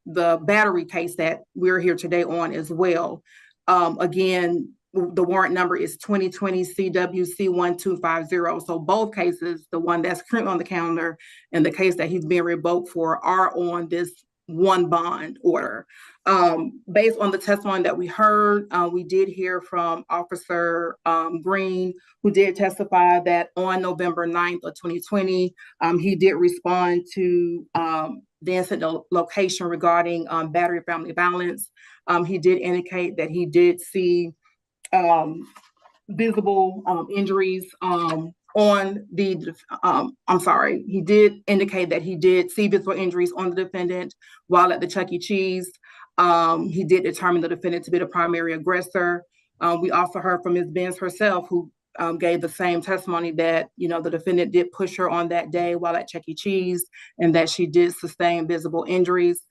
battery case that we're here today on as well. Again, the warrant number is 2020 CWC 1250. So both cases, the one that's currently on the calendar and the case that he's being revoked for, are on this one bond order. Based on the testimony that we heard, we did hear from Officer Green, who did testify that on November 9th of 2020, he did respond to the incident location regarding battery family violence. He did indicate that he did see visible injuries on the, he did indicate that he did see visible injuries on the defendant while at the Chuck E. Cheese. He did determine the defendant to be the primary aggressor. We also heard from Ms. Benz herself, who gave the same testimony that, the defendant did push her on that day while at Chuck E. Cheese, and that she did sustain visible injuries.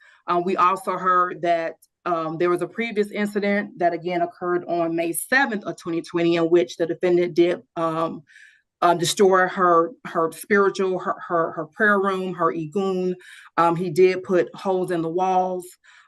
We also heard that there was a previous incident that again occurred on May 7th of 2020, in which the defendant did destroy her spiritual, her prayer room, her igun. He did put holes in the walls.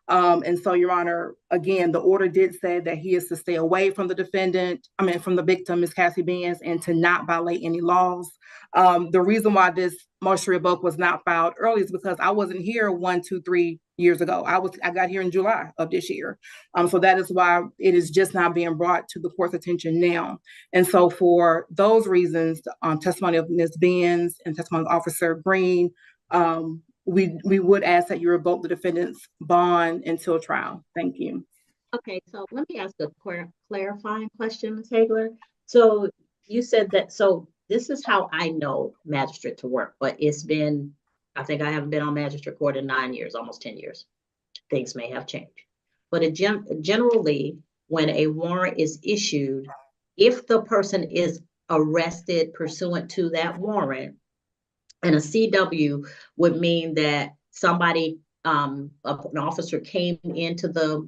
And so, Your Honor, again, the order did say that he is to stay away from from the victim, Ms. Cassie Benz, and to not violate any laws. The reason why this motion to revoke was not filed early is because I wasn't here 1, 2, 3 years ago. I got here in July of this year. So that is why it is just not being brought to the court's attention now. And so for those reasons, testimony of Ms. Benz and testimony of Officer Green, we would ask that you revoke the defendant's bond until trial. Thank you.
Okay, so let me ask a clarifying question, Ms. Hagler. So you said that, so this is how I know magistrate to work, but it's been, I think I haven't been on magistrate court in 9 years, almost 10 years. Things may have changed. But generally, when a warrant is issued, if the person is arrested pursuant to that warrant, and a CW would mean that somebody, an officer came into the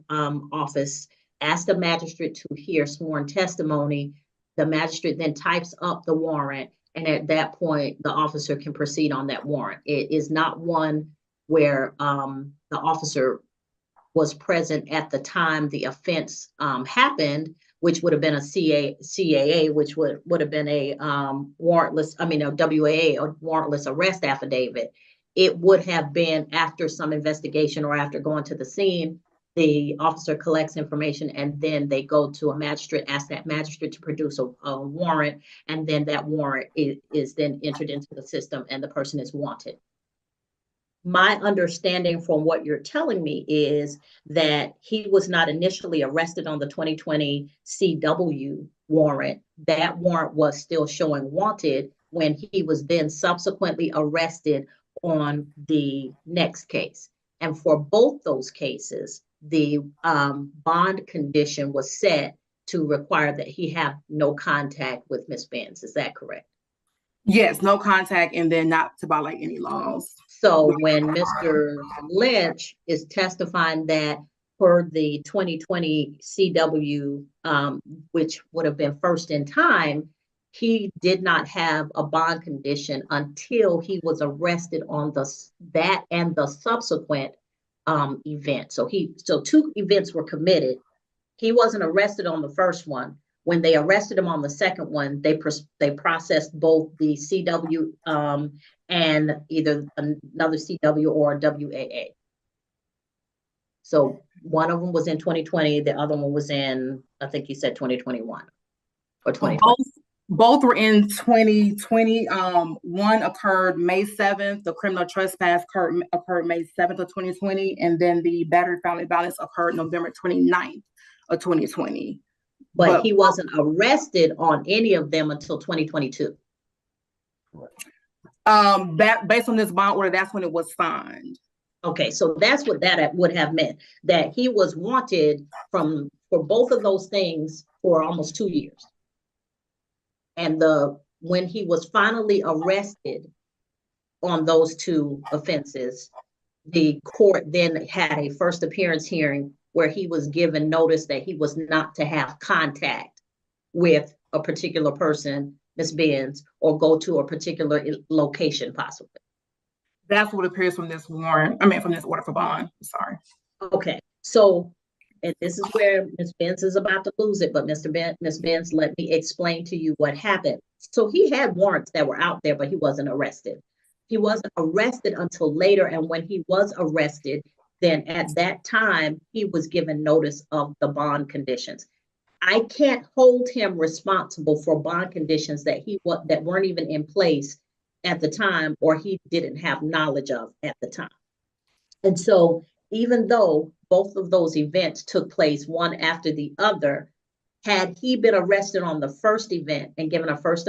office, asked the magistrate to hear sworn testimony. The magistrate then types up the warrant, and at that point, the officer can proceed on that warrant. It is not one where the officer was present at the time the offense happened, which would have been a CAA, which would have been a warrantless, a WAA, or warrantless arrest affidavit. It would have been after some investigation or after going to the scene, the officer collects information, and then they go to a magistrate, ask that magistrate to produce a warrant, and then that warrant is then entered into the system and the person is wanted. My understanding from what you're telling me is that he was not initially arrested on the 2020 CW warrant. That warrant was still showing wanted when he was then subsequently arrested on the next case. And for both those cases, the bond condition was set to require that he have no contact with Ms. Benz. Is that correct?
Yes, no contact, and then not to violate any laws.
So when Mr. Lynch is testifying that for the 2020 CW, which would have been first in time, he did not have a bond condition until he was arrested on that and the subsequent event. So two events were committed. He wasn't arrested on the first one. When they arrested him on the second one, they processed both the CW and either another CW or a WAA. So one of them was in 2020, the other one was in, I think you said 2021 or 2020.
Both were in 2020. One occurred May 7th. The criminal trespass occurred May 7th of 2020. And then the battery family violence occurred November 29th of 2020.
But he wasn't arrested on any of them until 2022.
Based on this bond order, that's when it was signed.
Okay, so that's what that would have meant, that he was wanted for both of those things for almost 2 years. And when he was finally arrested on those two offenses, the court then had a first appearance hearing where he was given notice that he was not to have contact with a particular person, Ms. Benz, or go to a particular location possibly.
That's what appears from this warrant, from this order for bond. Sorry.
Okay, so, and this is where Ms. Benz is about to lose it, but Ms. Benz, let me explain to you what happened. So he had warrants that were out there, but he wasn't arrested. He wasn't arrested until later, and when he was arrested, then at that time, he was given notice of the bond conditions. I can't hold him responsible for bond conditions that weren't even in place at the time, or he didn't have knowledge of at the time. And so even though both of those events took place one after the other, had he been arrested on the first event and given a first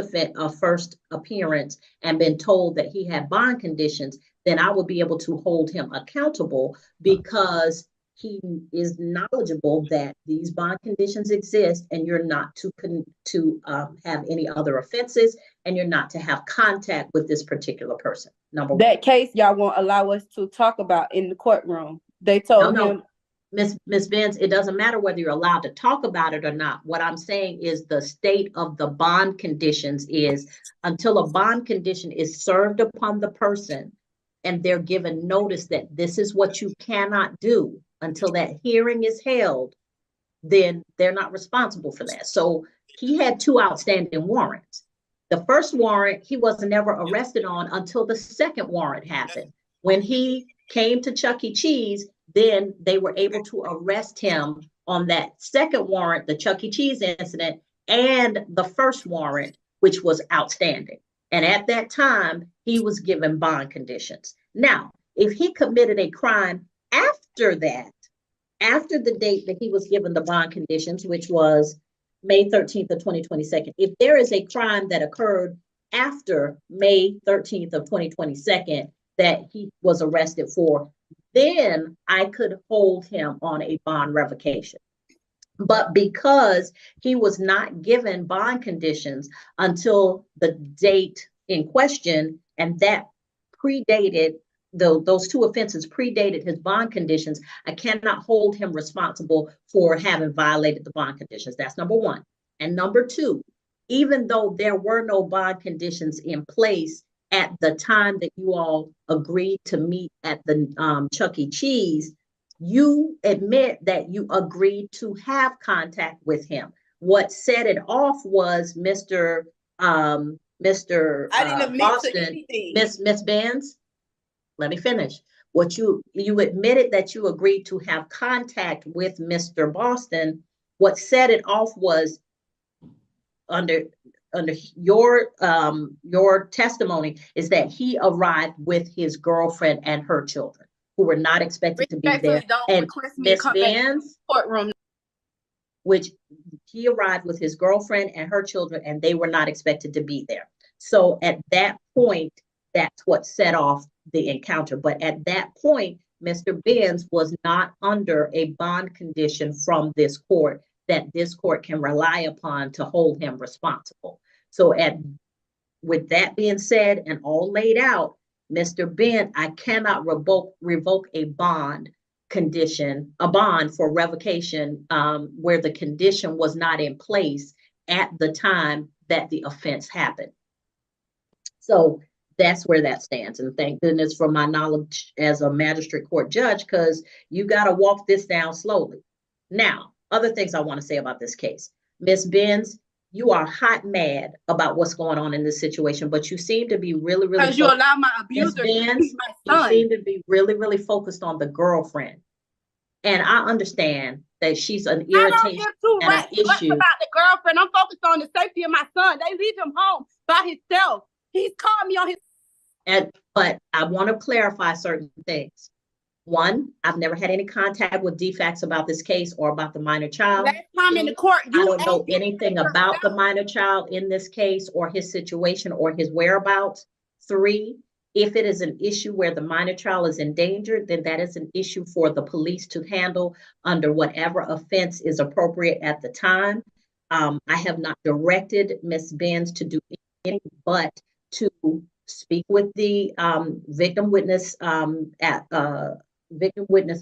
appearance and been told that he had bond conditions, then I would be able to hold him accountable because he is knowledgeable that these bond conditions exist, and you're not to have any other offenses, and you're not to have contact with this particular person. Number one.
That case y'all won't allow us to talk about in the courtroom. They told him.
Miss Benz, it doesn't matter whether you're allowed to talk about it or not. What I'm saying is the state of the bond conditions is until a bond condition is served upon the person and they're given notice that this is what you cannot do until that hearing is held, then they're not responsible for that. So he had 2 outstanding warrants. The first warrant, he was never arrested on until the second warrant happened. When he came to Chuck E. Cheese, then they were able to arrest him on that second warrant, the Chuck E. Cheese incident, and the first warrant, which was outstanding. And at that time, he was given bond conditions. Now, if he committed a crime after that, after the date that he was given the bond conditions, which was May 13th of 2022, if there is a crime that occurred after May 13th of 2022 that he was arrested for, then I could hold him on a bond revocation. But because he was not given bond conditions until the date in question, and that predated, those 2 offenses predated his bond conditions, I cannot hold him responsible for having violated the bond conditions. That's number one. And number two, even though there were no bond conditions in place at the time that you all agreed to meet at the Chuck E. Cheese, you admit that you agreed to have contact with him. What set it off was Mr.
I didn't admit
Boston,
to anything.
Miss Benz, let me finish. What you admitted that you agreed to have contact with Mr. Boston. What set it off was under your testimony is that he arrived with his girlfriend and her children, who were not expected to be there. And Miss Benz,
courtroom,
which he arrived with his girlfriend and her children, and they were not expected to be there. So at that point, that's what set off the encounter. But at that point, Mr. Benz was not under a bond condition from this court that this court can rely upon to hold him responsible. So with that being said and all laid out, Mr. Benz, I cannot revoke a bond condition, a bond for revocation where the condition was not in place at the time that the offense happened. So that's where that stands. And thank goodness for my knowledge as a magistrate court judge, because you got to walk this down slowly. Now, other things I want to say about this case. Ms. Benz, you are hot mad about what's going on in this situation, but you seem to be really, really
because you allow my abuser
Ms. Benz,
to beat my son.
you seem to be really, really focused on the girlfriend. And I understand that she's an irritation and an issue.
About the girlfriend, I'm focused on the safety of my son. They leave him home by himself. He's called me on his.
But I want to clarify certain things. One, I've never had any contact with DFACS about this case or about the minor child.
Last time in the court,
I don't know anything about the minor child in this case or his situation or his whereabouts. 3, if it is an issue where the minor child is endangered, then that is an issue for the police to handle under whatever offense is appropriate at the time. I have not directed Ms. Benz to do anything but to speak with the victim witness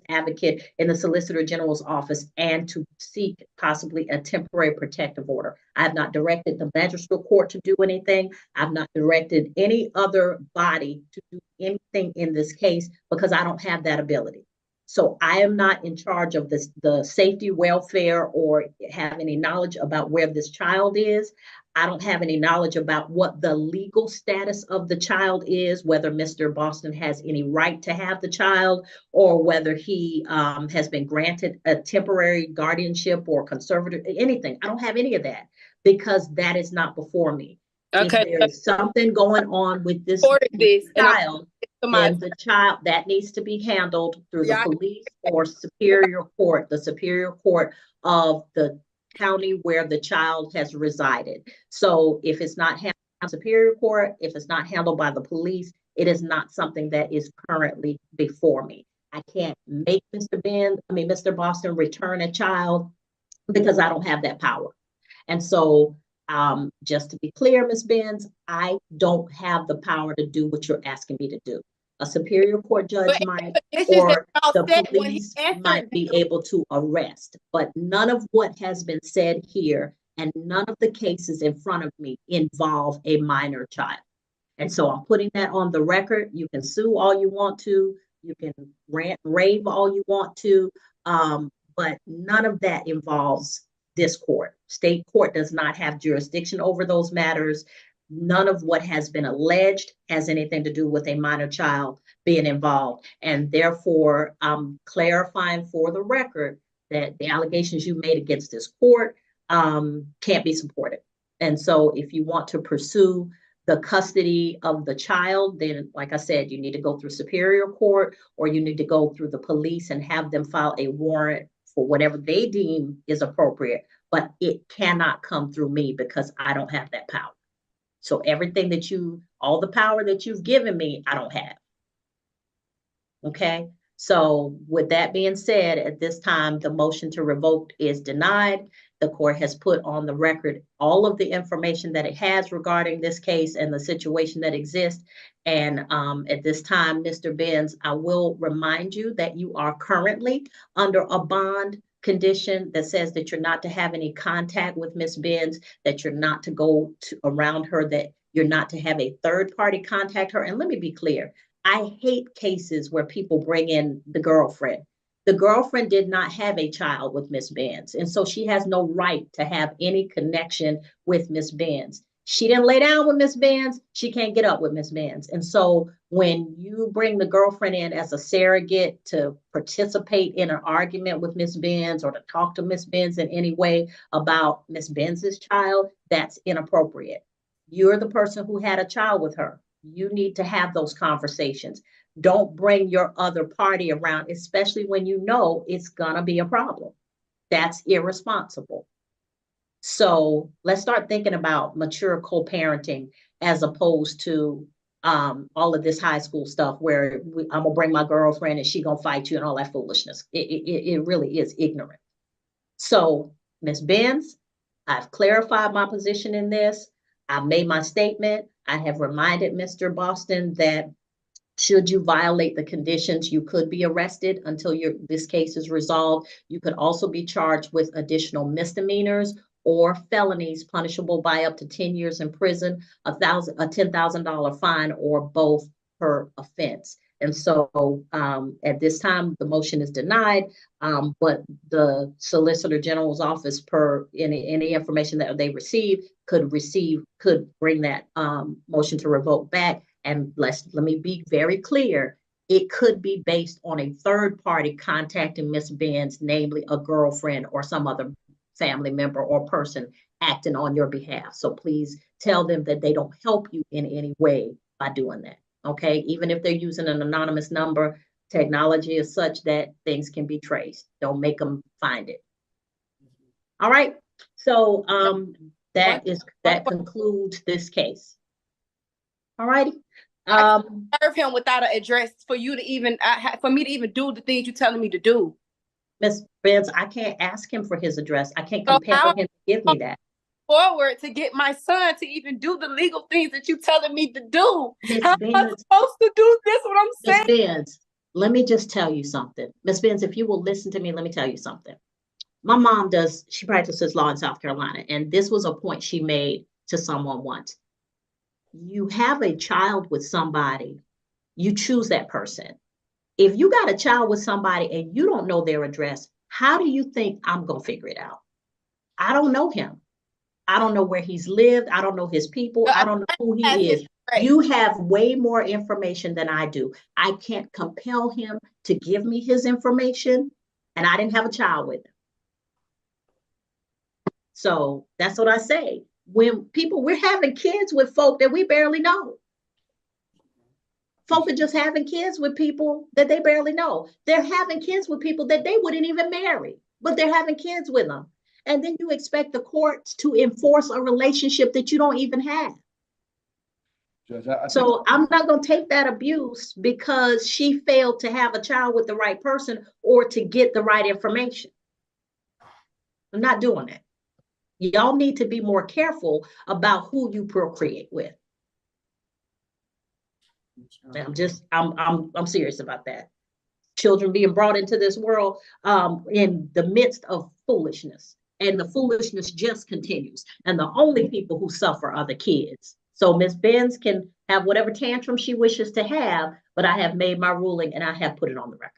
advocate in the Solicitor General's office and to seek possibly a temporary protective order. I have not directed the magistrate court to do anything. I've not directed any other body to do anything in this case because I don't have that ability. So I am not in charge of this, the safety, welfare, or have any knowledge about where this child is. I don't have any knowledge about what the legal status of the child is, whether Mr. Boston has any right to have the child, or whether he has been granted a temporary guardianship or conservative, anything. I don't have any of that because that is not before me.
Okay.
If there is something going on with this child, then the child, that needs to be handled through the police or superior court, the superior court of the county where the child has resided. So if it's not handled by superior court, if it's not handled by the police, it is not something that is currently before me. I can't make Mr. Boston return a child because I don't have that power. And so just to be clear, Ms. Benz, I don't have the power to do what you're asking me to do. A superior court judge might, or the police might be able to arrest, but none of what has been said here and none of the cases in front of me involve a minor child. And so I'm putting that on the record. You can sue all you want to, you can rant, rave all you want to, but none of that involves this court. State court does not have jurisdiction over those matters. None of what has been alleged has anything to do with a minor child being involved. And therefore, I'm clarifying for the record that the allegations you made against this court can't be supported. And so if you want to pursue the custody of the child, then like I said, you need to go through superior court, or you need to go through the police and have them file a warrant for whatever they deem is appropriate, but it cannot come through me because I don't have that power. So everything that all the power that you've given me, I don't have. Okay. So with that being said, at this time, the motion to revoke is denied. The court has put on the record all of the information that it has regarding this case and the situation that exists. And at this time, Mr. Benz, I will remind you that you are currently under a bond condition that says that you're not to have any contact with Ms. Benz, that you're not to go around her, that you're not to have a third party contact her. And let me be clear, I hate cases where people bring in the girlfriend. The girlfriend did not have a child with Ms. Benz, and so she has no right to have any connection with Ms. Benz. She didn't lay down with Ms. Benz, she can't get up with Ms. Benz. And so when you bring the girlfriend in as a surrogate to participate in an argument with Ms. Benz or to talk to Ms. Benz in any way about Ms. Benz's child, that's inappropriate. You're the person who had a child with her. You need to have those conversations. Don't bring your other party around, especially when you know it's gonna be a problem. That's irresponsible. So let's start thinking about mature co-parenting as opposed to all of this high school stuff where I'm gonna bring my girlfriend and she gonna fight you and all that foolishness. It really is ignorant. So Ms. Benz, I've clarified my position in this. I've made my statement. I have reminded Mr. Boston that should you violate the conditions, you could be arrested until this case is resolved. You could also be charged with additional misdemeanors or felonies punishable by up to 10 years in prison, a $10,000 fine, or both per offense. And so at this time, the motion is denied, but the Solicitor General's office, per any information that they receive, could bring that motion to revoke back. And let me be very clear, it could be based on a third party contacting Ms. Benz, namely a girlfriend or some other family member or person acting on your behalf. So please tell them that they don't help you in any way by doing that. Okay, even if they're using an anonymous number, technology is such that things can be traced. Don't make them find it. All right, so that concludes this case. All righty.
Serve him without an address for you to even for me to even do the things you're telling me to do.
Ms. Benz, I can't ask him for his address. I can't compel him to give me that.
Forward to get my son to even do the legal things that you're telling me to do.
Ms.
How
Benz,
am I supposed to do this? What I'm saying?
Ms. Benz, let me just tell you something. Ms. Benz, if you will listen to me, let me tell you something. My mom she practices law in South Carolina, and this was a point she made to someone once. You have a child with somebody, you choose that person. If you got a child with somebody and you don't know their address, how do you think I'm going to figure it out? I don't know him. I don't know where he's lived. I don't know his people. I don't know who he is. You have way more information than I do. I can't compel him to give me his information, and I didn't have a child with him. So that's what I say. When we're having kids with folk that we barely know. Folk are just having kids with people that they barely know. They're having kids with people that they wouldn't even marry, but they're having kids with them. And then you expect the courts to enforce a relationship that you don't even have.
Judge,
So I'm not going to take that abuse because she failed to have a child with the right person or to get the right information. I'm not doing it. Y'all need to be more careful about who you procreate with. I'm serious about that. Children being brought into this world in the midst of foolishness, and the foolishness just continues. And the only people who suffer are the kids. So Miss Benz can have whatever tantrum she wishes to have, but I have made my ruling and I have put it on the record.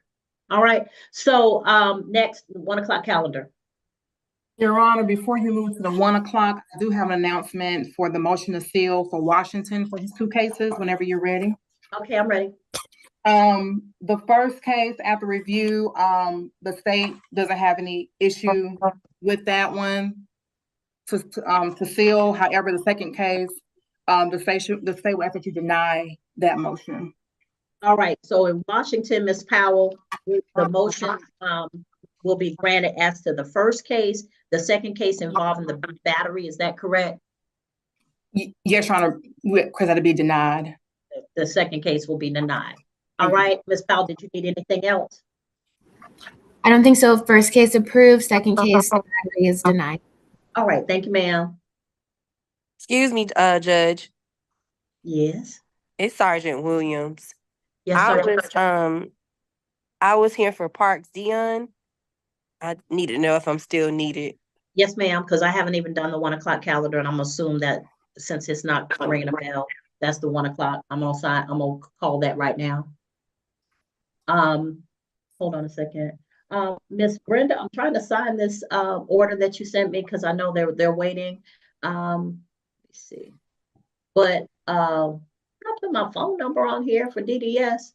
All right. So next, 1 o'clock calendar.
Your Honor, before you move to the 1 o'clock, I do have an announcement for the motion to seal for Washington for his 2 cases, whenever you're ready.
Okay, I'm ready.
The first case after review, the state doesn't have any issue with that one to seal. However, the second case, the state will ask that you deny that motion.
All right. So in Washington, Ms. Powell, the motion will be granted as to the first case. The second case involving the battery, is that correct?
Yes, Your Honor, because that'll be denied.
The second case will be denied. All right, Ms. Powell, did you need anything else?
I don't think so. First case approved, second case is denied.
All right, thank you, ma'am.
Excuse me, Judge.
Yes.
It's Sergeant Williams.
Yes, sir.
I was here for Parks Dion. I need to know if I'm still needed.
Yes, ma'am, because I haven't even done the 1 o'clock calendar, and I'm assuming that since it's not ringing a bell, that's the 1 o'clock. I'm gonna call that right now. Hold on a second. Miss Brenda, I'm trying to sign this order that you sent me because I know they're waiting. Let's see. But I put my phone number on here for DDS.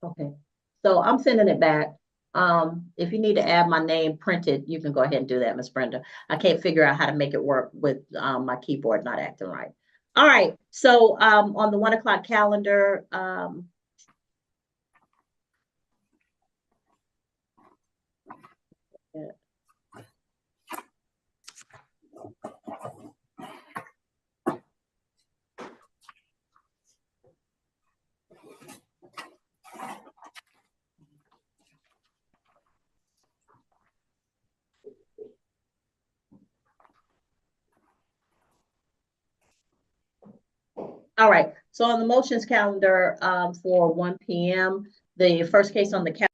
Okay, so I'm sending it back. If you need to add my name printed, you can go ahead and do that, Miss Brenda. I can't figure out how to make it work with my keyboard not acting right. All right, so on the 1 o'clock calendar, all right, so on the motions calendar for 1 p.m., the first case on the calendar